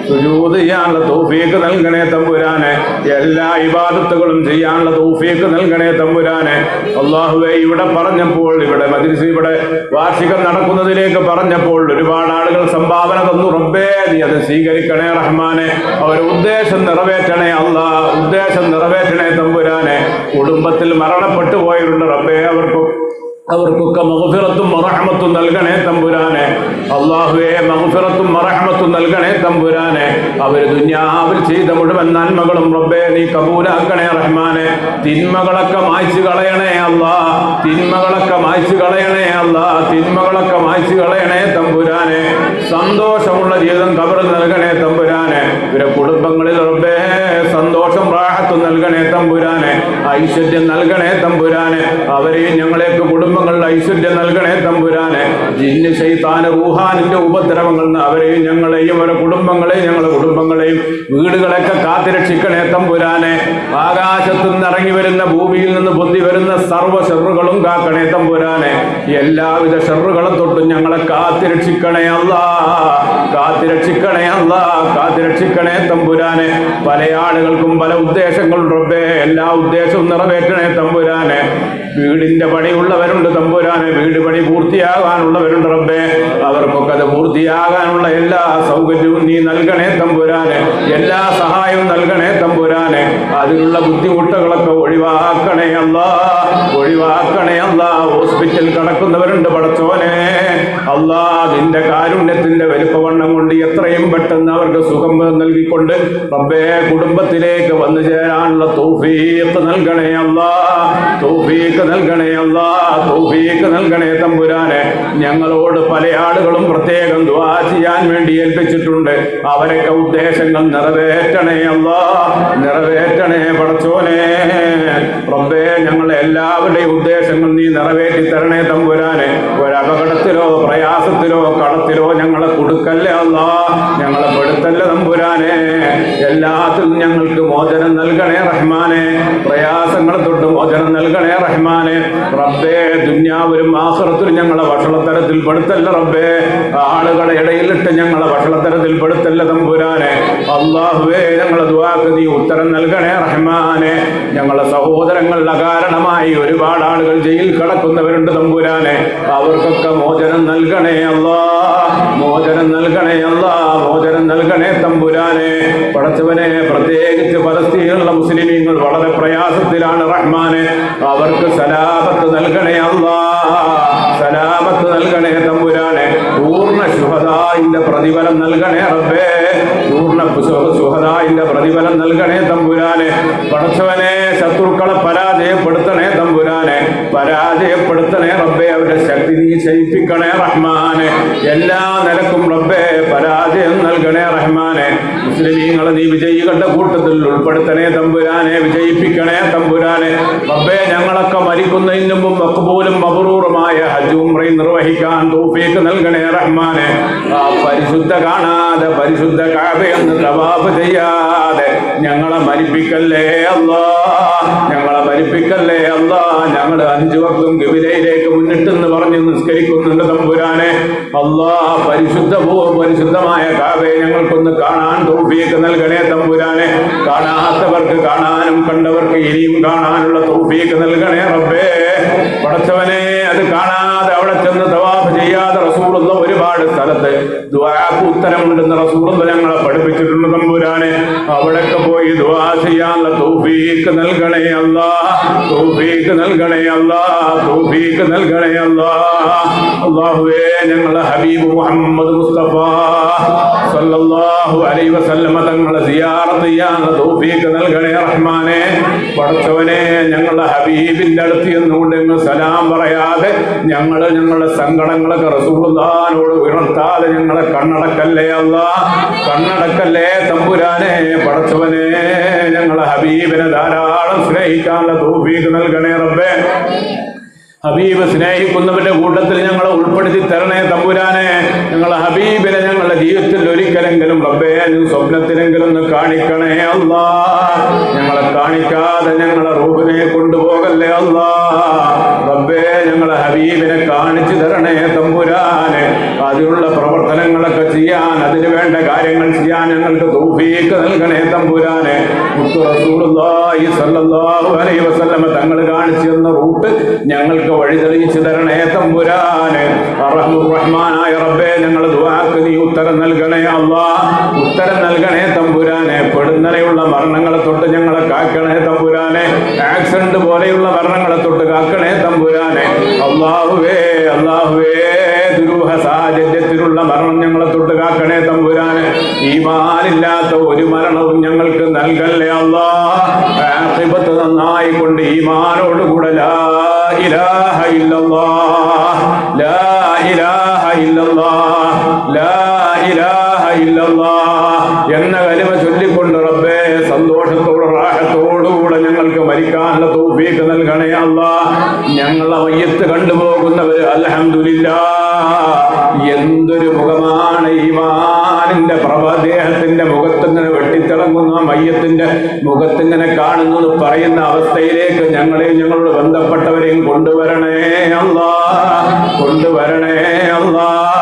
സുജൂദ് ചെയ്യാനുള്ള തൗഫീഖ് നൽകണേ തമ്പുരാനെ. എല്ലാ ഇബാദത്തുകളും ചെയ്യാനുള്ള തൗഫീഖ് നൽകണേ തമ്പുരാനെ. അല്ലാഹുവേ, ഇവിടെ പറഞ്ഞപ്പോൾ, ഇവിടെ മജ്‌ലിസ്, ഇവിടെ വാർഷികം നടക്കുന്നതിലേക്ക് പറഞ്ഞപ്പോൾ ഒരുപാട് ആളുകൾ സംഭാവന തന്നു. റബ്ബേ, നീ അത് സ്വീകരിക്കണേ റഹ്മാനെ. അവരുടെ ഉദ്ദേശം നിറവേറ്റണേ അല്ലാ, ഉദ്ദേശം നിറവേറ്റണേ തമ്പുരാനെ. കുടുംബത്തിൽ മരണപ്പെട്ടു പോയവരുണ്ട് റബ്ബേ, അവർക്കൊക്കെ മഗ്ഫിറത്തും മറഹമത്തും നൽകണേ തമ്പുരാനെ. അല്ലാഹുവേ, മഗ്ഫിറത്തും മറഹമത്തും നൽകണേ തമ്പുരാനെ. അവർ ദുനിയാവിൽ ചെയ്ത മുഴുവൻ നന്മകളും റബ്ബേ നീ കബൂലാക്കണേ റഹ്മാനെ. തിന്മകളൊക്കെ മായ്ച്ചു കളയണേ അല്ലാ, തിന്മകളൊക്കെ മായ്ച്ചു കളയണേ അല്ലാ, തിന്മകളൊക്കെ മായ്ച്ചു കളയണേ തമ്പുരാനെ. സന്തോഷമുള്ള ജീവിതം ഖബറിൽ നൽകണേ തമ്പുരാനെ. ഇവരെ കുടുംബങ്ങളിൽ റബ്ബേ സന്തോഷം റാഹത്തും നൽകണേ തമ്പുരാനെ. ഐശ്വര്യം നൽകണേ തമ്പുരാനെ. അവരെയും ഞങ്ങളെയൊക്കെ കുടുംബങ്ങളുടെ ഐശ്വര്യം നൽകണേ തമ്പുരാനെ. ജിന്ന് ശൈത്താന് റൂഹാനിന്റെ ഉപദ്രവങ്ങളിൽ നിന്ന് അവരെയും ഞങ്ങളെയും അവരുടെ കുടുംബങ്ങളെയും ഞങ്ങളുടെ കുടുംബങ്ങളെയും വീടുകളൊക്കെ കാത്തുരക്ഷിക്കണേ തമ്പുരാനെ. ആകാശത്തു നിന്ന് ഇറങ്ങി വരുന്ന, ഭൂമിയിൽ നിന്ന് പൊന്തി വരുന്ന സർവ്വ ഷർറുകളും കാക്കണേ തമ്പുരാനെ. എല്ലാവിധ ഷർറുകളും തൊട്ടും ഞങ്ങളെ കാത്തുരക്ഷിക്കണേ അല്ലാ, കാത്തുരക്ഷിക്കണേ അല്ലാ, കാത്തുരക്ഷിക്കണേ തമ്പുരാനെ. പല ആളുകൾക്കും പല ഉദ്ദേശങ്ങളും റബ്ബേ, എല്ലാ ഉദ്ദേശവും നിറവേറ്റണേ തമ്പുരാനെ. വീടിന്റെ പണിയുള്ളവരുണ്ട് തമ്പുരാനെ, വീട് പണി പൂർത്തിയാകാനുള്ളവരുണ്ട് റബ്ബേ, അവർക്കൊക്കെ അത് പൂർത്തിയാകാനുള്ള എല്ലാ സൗകര്യവും നീ നൽകണേ തമ്പുരാനെ. എല്ലാ സഹായവും നൽകണേ തമ്പുരാനെ. അതിനുള്ള ബുദ്ധിമുട്ടുകളൊക്കെ ഒഴിവാക്കണേ അല്ലാ, ഒഴിവാക്കണേ അല്ലാ. ഹോസ്പിറ്റൽ കിടക്കുന്നവരുണ്ട് പടച്ചോനെ അല്ലാ, നിന്റെ കാരുണ്യത്തിന്റെ വലിപ്പവണ്ണം കൊണ്ട് എത്രയും പെട്ടെന്ന് അവർക്ക് സുഖം നൽകിക്കൊണ്ട് റബ്ബേ കുടുംബത്തിലേക്ക് വന്നു ചേരാനുള്ള തൗഫീഖ് നൽകണേ അല്ലാ, തൗഫീഖ് നൽകണേ അല്ലാ, തൗഫീഖ് നൽകണേ തമ്പുരാനെ. ഞങ്ങളോട് പല ആളുകളും പ്രത്യേകം ദുആ ചെയ്യാൻ വേണ്ടി ഏൽപ്പിച്ചിട്ടുണ്ട്. അവരൊക്കെ ഉദ്ദേശങ്ങൾ നിറവേറ്റണേ അല്ലാ, നിറവേറ്റണേ പടച്ചോനെ റബ്ബേ. ഞങ്ങളെ എല്ലാവരുടെയും ഉദ്ദേശങ്ങൾ നീ നിറവേറ്റി തരണേ തമ്പുരാനെ. ഒരപകടത്തിലോ പ്രയാസത്തിലോ കടത്തിലോ ഞങ്ങളെ കൊടുക്കല്ലേ അല്ലാ, ഞങ്ങളെ പെടുത്തല്ല തമ്പുരാനെ. എല്ലാത്തിലും ഞങ്ങൾക്ക് മോചനം നൽകണേ റഹ്മാനെ. പ്രയാസങ്ങളെ തൊട്ട് മോചനം നൽകണേ റഹ്മാനെ. റബ്ബേ, ദുനിയാവിലും ആഖിറത്തിലും ഞങ്ങളെ വഷളത്തരത്തിൽ പെടുത്തല്ല റബ്ബേ. ആളുകളെ ഇടയിലിട്ട് ഞങ്ങളെ വഷളത്തരത്തിൽ പെടുത്തല്ല തമ്പുരാനെ. അല്ലാഹുവേ, ഞങ്ങളെ ദുആക്ക് നീ ഉത്തരം നൽകണേ റഹ്മാനെ. ഞങ്ങളെ സഹോദരങ്ങളുടെ കാരണമായി ഒരുപാട് ആളുകൾ ജയിൽ കിടക്കുന്നവരുണ്ട് തമ്പുരാനെ. അവർക്കൊക്കെ മോചനം നൽകണേ അല്ലാ, മോചനം നൽകണേ അല്ലാ, മോചനം നൽകണേ തമ്പുരാനെ. പടച്ചവനെ, പ്രത്യേകിച്ച് പലസ്തീനിലുള്ള മുസ്ലിമീങ്ങൾ വളരെ പ്രയാസത്തിലാണ് റഹ്മാനെ. അവർക്ക് സലാമത്ത് നൽകണേ അല്ലാ, സലാമത്ത് നൽകണേ തമ്പുരാനെ. പൂർണ്ണ ശുഹദാഇന്റെ പ്രതിഫലം നൽകണേ റബ്ബേ, പൂർണ്ണ ശുഹദാഇന്റെ പ്രതിഫലം നൽകണേ തമ്പുരാനെ. പടച്ചവനെ, ശത്രുക്കളെ പരാജയപ്പെടുത്തണേ തമ്പുരാനെ, പരാജയപ്പെടുത്തണേ റബ്ബേ. അവരുടെ ശക്തി നീ ക്ഷയിപ്പിക്കണേ റഹ്മാനെ. എല്ലാ നിലക്കും റബ്ബേ പരാജയം നൽകണേ റഹ്മാനെ. മുസ്ലിമീങ്ങളെ നീ വിജയികളുടെ കൂട്ടത്തിൽ ഉൾപ്പെടുത്തണേ തമ്പുരാനെ, വിജയിപ്പിക്കണേ തമ്പുരാനെ. റബ്ബേ, ഞങ്ങളൊക്കെ മരിക്കുന്നതിന് മുമ്പ് മഖ്ബൂലും മബ്റൂറുമായ ഹജ്ജ് ഉംറയും നിർവഹിക്കാൻ തൗഫീഖ് നൽകണേ റഹ്മാനെ. ആ പരിശുദ്ധ കാണാതെ, പരിശുദ്ധ കഅബയെന്ന് തവാഫ് ചെയ്യാതെ ഞങ്ങളെ മരിപ്പിക്കല്ലേ അല്ലാ, ഞങ്ങളെ മരിപ്പിക്കല്ലേ അല്ലാ. ഞങ്ങൾ 5 വക്തും ഖിബലയിലേക്ക് മുന്നിട്ടെന്ന് പറഞ്ഞ് നിസ്കരിക്കുന്നുണ്ട് തമ്പുരാനെ. അല്ലാ, പരിശുദ്ധമായ കഅബയെ ഞങ്ങൾക്കൊന്ന് കാണാൻ തൗഫീഖ് നൽകണേ തമ്പുരാനെ. കാണാത്തവർക്ക് കാണാനും കണ്ടവർക്ക് ഇനിയും കാണാനുള്ള തൗഫീഖ് നൽകണേ റബ്ബേ. പടച്ചവനെ, അത് കാണാതെ അവിടെ ചെന്ന് തവാഫ് ചെയ്യാതെ റസൂലുള്ള ഒരുപാട് സ്ഥലത്ത് ദുആക്ക് ഉത്തരമുണ്ടെന്ന് റസൂലുള്ള ഞങ്ങളെ പഠിപ്പിച്ചിട്ടുണ്ട് തമ്പുരാനെ. അവിടൊക്കെ പോയി ദുആ ചെയ്യാനുള്ള തൗഫീഖ് നൽകണേ അല്ലാ, തൗഫീഖ് നൽകണേ അല്ലാ, തൗഫീഖ് നൽകണേ അല്ലാ. അല്ലാഹുവേ, ഞങ്ങളെ ഹബീബ് മുഹമ്മദ് മുസ്തഫ സല്ലല്ലാഹു അലൈഹി വസല്ലമ തങ്ങളെ സിയാറത്ത് ചെയ്യാനുള്ള തൗഫീഖ് നൽകണേ റഹ്മാനെ. പടച്ചവനെ, ഞങ്ങളെ ഹബീബിന്റെ അടുത്ത് എന്നുകൊണ്ട് സലാം പറയാതെ ഞങ്ങളുടെ സങ്കടങ്ങളൊക്കെ റസൂലുള്ളാഹിനോട് ഉണർത്താതെ ഞങ്ങളെ കണ്ണടക്കല്ലേ അല്ലാ, കണ്ണടക്കല്ലേ തമ്പുരാനെ. പടച്ചവനെ, ഞങ്ങളെ ഹബീബിനെ ധാരാളം സ്നേഹിക്കാനുള്ള തൗഫീഖ് നൽകണേ റബ്ബേ. ഹബീബ് സ്നേഹിക്കുന്നവരുടെ കൂട്ടത്തിൽ ഞങ്ങളെ ഉൾപ്പെടുത്തി തരണേ തമ്പുരാനെ. ഞങ്ങളെ ഹബീബിനെ ഞങ്ങളുടെ ജീവിതത്തിൽ ഒരിക്കലെങ്കിലും റബ്ബേ സ്വപ്നത്തിലെങ്കിലും ഒന്ന് കാണിക്കണേ അല്ലാ. ഞങ്ങളെ കാണിക്കാതെ ഞങ്ങളെ റൂഹിനെ കൊണ്ടുപോകല്ലേ അല്ലാ. റബ്ബേ, ഞങ്ങളെ ഹബീബിനെ കാണിച്ചു തരണേ തമ്പുരാനെ. അതിനുള്ള പ്രവർത്തനം പ്രവർത്തനങ്ങളൊക്കെ ചെയ്യാൻ, അതിനു വേണ്ട കാര്യങ്ങൾ ചെയ്യാൻ ഞങ്ങൾക്ക് തൗഫീഖ് നൽകണേ തമ്പുരാനെ. മുത്തു റസൂലുള്ളാഹി സ്വല്ലല്ലാഹു അലൈഹി വസല്ലം തങ്ങൾ കാണിച്ചു തന്ന റൂട്ട് ഞങ്ങൾക്ക് വഴി തെളിയിച്ചു തരണേ തമ്പുരാനെ. അർഹമുർ റഹ്മാനായ റബ്ബേ, ഞങ്ങളുടെ ദുആക്ക് നീ ഉത്തരം നൽകണേ അല്ലാഹ്, ഉത്തരം നൽകണേ തമ്പുരാനെ. പെടുന്നനെയുള്ള മരണങ്ങളെ തൊട്ട് ഞങ്ങളെ കാക്കണേ തമ്പുരാനെ. ആക്സിഡന്റ് പോലെയുള്ള മരണങ്ങളെ തൊട്ട് കാക്കണേ തമ്പുരാനെ. അല്ലാഹുവേ അല്ലാഹുവേ, ദുരൂഹ സാഹചര്യത്തിലുള്ള മരണം ഞങ്ങളെ തൊട്ട് കാക്കണേ തമ്പുരാനെ. ഈമാനില്ലാത്ത ഒരു മരണവും ഞങ്ങൾക്ക് നൽകല്ലേ അല്ലാഹ്. ആഖിബത്ത് നന്നായി കൊണ്ട് ഈമാനോടുകൂടെ ലാ ഇലാഹ ഇല്ലല്ലാഹ്, ലാ ഇലാഹ ഇല്ലല്ലാഹ്, ലാ ഇലാഹ ഇല്ലല്ലാഹ് എന്ന കലിമ ചൊല്ലിക്കൊണ്ട് റബ്ബേ സന്തോഷത്തോടെ റാഹത്തോടുകൂടെ ഞങ്ങൾക്ക് മരിക്കാനുള്ള തൗഫീഖ് നൽകണേ അല്ലാഹ്. ഞങ്ങളെ മയ്യത്ത് കണ്ടുപോകുന്നവർ അൽഹംദുലില്ലാഹ്, എന്തൊരു മുഖമാണ് ഈമാനിന്റെ പ്രഭ ദേഹത്തിന്റെ മുഖത്തിങ്ങനെ വെട്ടിത്തിളങ്ങുന്ന മയ്യത്തിന്റെ മുഖത്തിങ്ങനെ കാണുന്നു എന്ന് പറയുന്ന അവസ്ഥയിലേക്ക് ഞങ്ങളെയും ഞങ്ങളോട് ബന്ധപ്പെട്ടവരെയും കൊണ്ടുവരണേ അല്ലാഹ്, കൊണ്ടുവരണേ അല്ലാഹ്.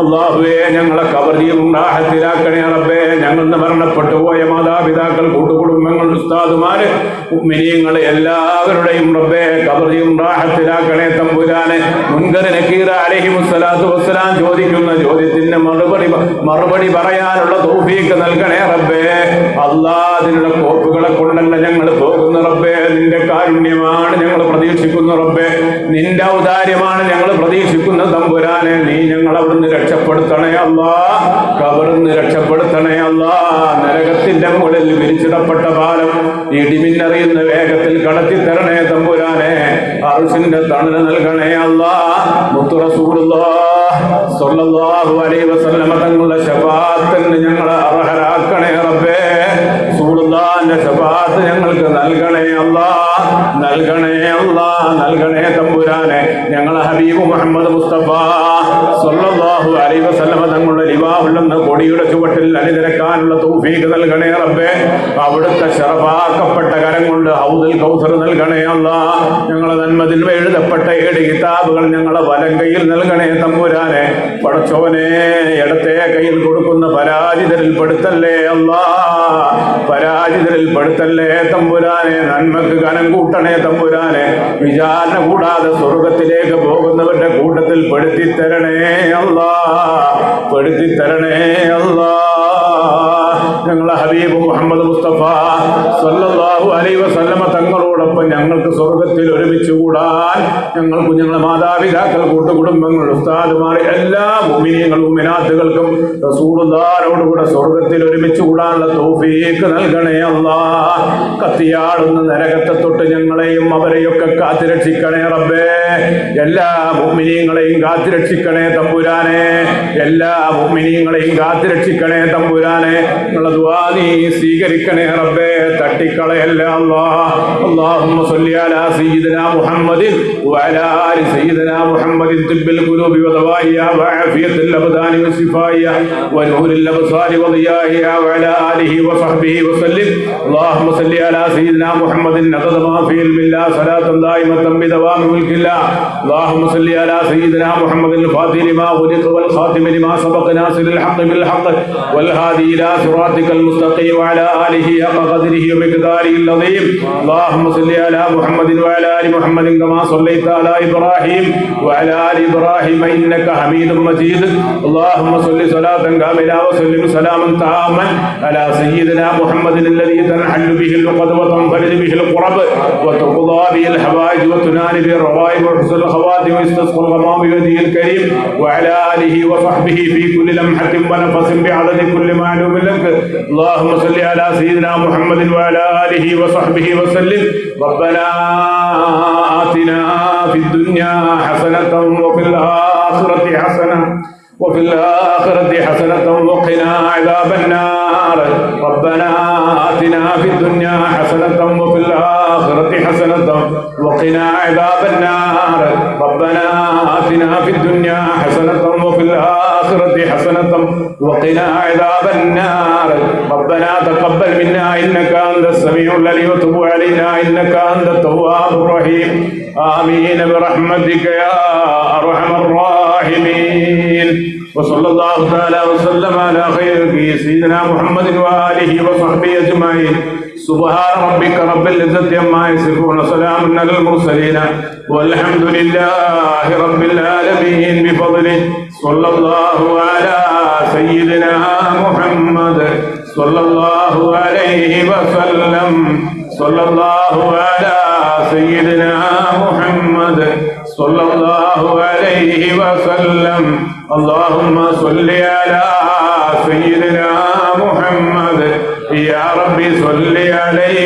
അല്ലാഹുവേ, ഞങ്ങളെ ഖബറിയും റാഹത്തിലാക്കണേ റബ്ബേ. ഞങ്ങളുടെ മരണപ്പെട്ടു പോയ മാതാപിതാക്കൾ, കൂട്ടുകുടുംബങ്ങൾ, ഉസ്താദുമാര്, മുഅ്മിനീങ്ങൾ എല്ലാവരുടെയും റബ്ബേ ഖബറിയും റാഹത്തിലാക്കണേ തമ്പുരാനെ. മുൻകർ നക്കീർ അലൈഹിമുസ്സലാത്തു വസ്സലാം ചോദിക്കുന്ന ചോദ്യത്തിന് മറുപടി പറയാനുള്ള തൗഫീഖ് നൽകണേ റബ്ബേ. അല്ലാഹ്, അതിനുള്ള കോപ്പുകളെ കൊണ്ടല്ല ഞങ്ങൾ പോകുന്ന റബ്ബേ. നിന്റെ കാരുണ്യമാണ് ഞങ്ങൾ പ്രതീക്ഷിക്കുന്ന റബ്ബേ, നിന്റെ ഔദാര്യമാണ് ഞങ്ങൾ പ്രതീക്ഷിക്കുന്ന തമ്പുരാനെ. നീ ഞങ്ങൾ അവിടുന്ന് രക്ഷപ്പെടുത്തണേ അല്ലാഹ്, ഖബറിന്ന് രക്ഷപ്പെടുത്തണേ അല്ലാഹ്. നരകത്തിന്റെ മുകളിൽ വിരിച്ചിടപ്പെട്ട പാലം ഇടിമിന്നറിയുന്ന വേഗത്തിൽ കടത്തി തരണേ തമ്പുരാനെ. അർശിന്റെ തണൽ നൽകണേ അല്ലാഹ്. മുത്തു റസൂലുള്ളാഹി സ്വല്ലല്ലാഹു അലൈഹി വസല്ലം തങ്ങളുടെ ശഫാഅത്തിന് ഞങ്ങളെ അർഹരാക്കണേ റബ്ബേ. റസൂലുള്ളാഹിന്റെ ശഫാഅത്ത് ഞങ്ങൾക്ക് നൽകണേ അല്ലാഹ്, നൽകണേ അല്ലാഹ്, നൽകണേ തമ്പുരാനെ. ഞങ്ങളെ ഹബീബ് മുഹമ്മദ് മുസ്തഫ സ്വല്ലല്ലാഹു അലൈഹി വസല്ലം തങ്ങളുടെ ലിവാഹുല്ലെന്ന കൊടിയുടെ ചുവട്ടിൽ അണിനിരക്കാനുള്ള തൗഫീഖ് നൽകണേ റബ്ബേ. അവിടുത്തെ ശറഫാക്കപ്പെട്ട കരം കൊണ്ട് ഹൗദുൽ കൗസർ നൽകണേ അല്ലാഹ്. ഞങ്ങളെ നന്മതിൽ എഴുതപ്പെട്ട 7 കിതാബുകൾ ഞങ്ങളെ വലം കയ്യിൽ നൽകണേ തമ്പുരാനെ. പടച്ചോനെ, ഇടത്തെ കയ്യിൽ കൊടുക്കുന്ന പരാജിതരിൽ പെടുത്തല്ലേ അല്ലാഹ്, പരാജിതരിൽ പെടുത്തല്ലേ തമ്പുരാനെ. നന്മക്ക് കനം കൂട്ടണേ തമ്പുരാനെ. വിചാരണ കൂടാതെ സ്വർഗത്തിലേക്ക് പോകുന്നവരുടെ കൂട്ടത്തിൽ പെടുത്തി തരണേ അല്ലാഹ്, പെടുത്തി തരണേ അല്ലാഹ്. ഞങ്ങളെ ഹബീബ് മുഹമ്മദ് മുസ്തഫ സ്വല്ലല്ലാഹു അലൈഹി വസല്ലമ തങ്ങളോടൊപ്പം ഞങ്ങൾക്ക് സ്വർഗത്തിൽ ഒരുമിച്ച് കൂടാൻ, ഞങ്ങൾക്കും ഞങ്ങളെ മാതാപിതാക്കൾ, കൂട്ടുകുടുംബങ്ങൾ, ഉസ്താദുമാർ, എല്ലാ മുഅ്മിനീങ്ങളും മുഅ്മിനാത്തുകൾക്കും റസൂലുള്ളാഹിയോടുകൂടെ സ്വർഗത്തിൽ ഒരുമിച്ച് കൂടാനുള്ള തൗഫീഖ് നൽകണേ അല്ലാഹ്. കത്തിയാടുന്ന നരകത്തെ തൊട്ട് ഞങ്ങളെയും അവരെയൊക്കെ കാത്തുരക്ഷിക്കണേ റബ്ബേ. എല്ലാ മുഅ്മിനീങ്ങളെയും കാത്തുരക്ഷിക്കണേ തമ്പുരാനെ. എല്ലാ മുഅ്മിനീങ്ങളെയും കാത്തുരക്ഷിക്കണേ തമ്പുരാനെ. ഞങ്ങളുടെ ദുആ നീ സ്വീകരിക്കണേ റബ്ബേ, തട്ടിക്കളയല്ലേ അല്ലാഹ്. اللهم صل على سيدنا محمد وعلى آل سيدنا محمد طب القلوب ودوائها وعافية الأبدان وشفائها ونور الأبصار وضيائها وعلى آله وصحبه وسلم. اللهم صل على سيدنا محمد عدد ما في علم الله صلاة دائمة بدوام ملك الله. اللهم صل على سيدنا محمد الفاتح لما خلق والخاتم لما سبق ناصر الحق بالحق والهادي إلى صراطك المستقيم وعلى آله حق قدره ومقداره العظيم. اللهم صل على محمد وعلى آل محمد كما صليت على إبراهيم وعلى آل إبراهيم إنك حميد مجيد. اللهم صل صلاة كاملة وسلم سلاما تاما على سيدنا محمد الذي تنحل به العقد وتنفرج به القرب وتقضى به الحوائج وتنال به الروائب وحسن الخواتم ويستسقى الغمام بوجهه الكريم وعلى آله وصحبه في كل لمحة ونفس بعدد كل معلوم لك. اللهم صل على سيدنا محمد وعلى آله وصحبه وسلم. ربنا آتنا في الدنيا حسنة وفي الآخرة حسنة وفي الآخرة حسنة وقنا عذاب النار. ربنا آتنا في الدنيا حسنة وفي الآخرة حسنة وقنا عذاب النار. ربنا آتنا في الدنيا حسنة وفي الآخرة حسنة وقنا عذاب النار. ربنا تقبل منا إنك أنت السميع العليم وتب علينا إنك أنت التواب الرحيم. آمين برحمتك يا أرحم الراحمين. وصلى الله تعالى وسلم على خير سيدنا محمد وآله وصحبه أجمعين. سبحان ربك رب العزة عما يصفون وسلام على المرسلين والحمد لله رب العالمين بفضله. صلى الله على سيدنا محمد صلى الله عليه وسلم. صلى الله على سيدنا محمد صلى الله عليه وسلم. اللهم صل على سيدنا محمد يا ربي صل عليه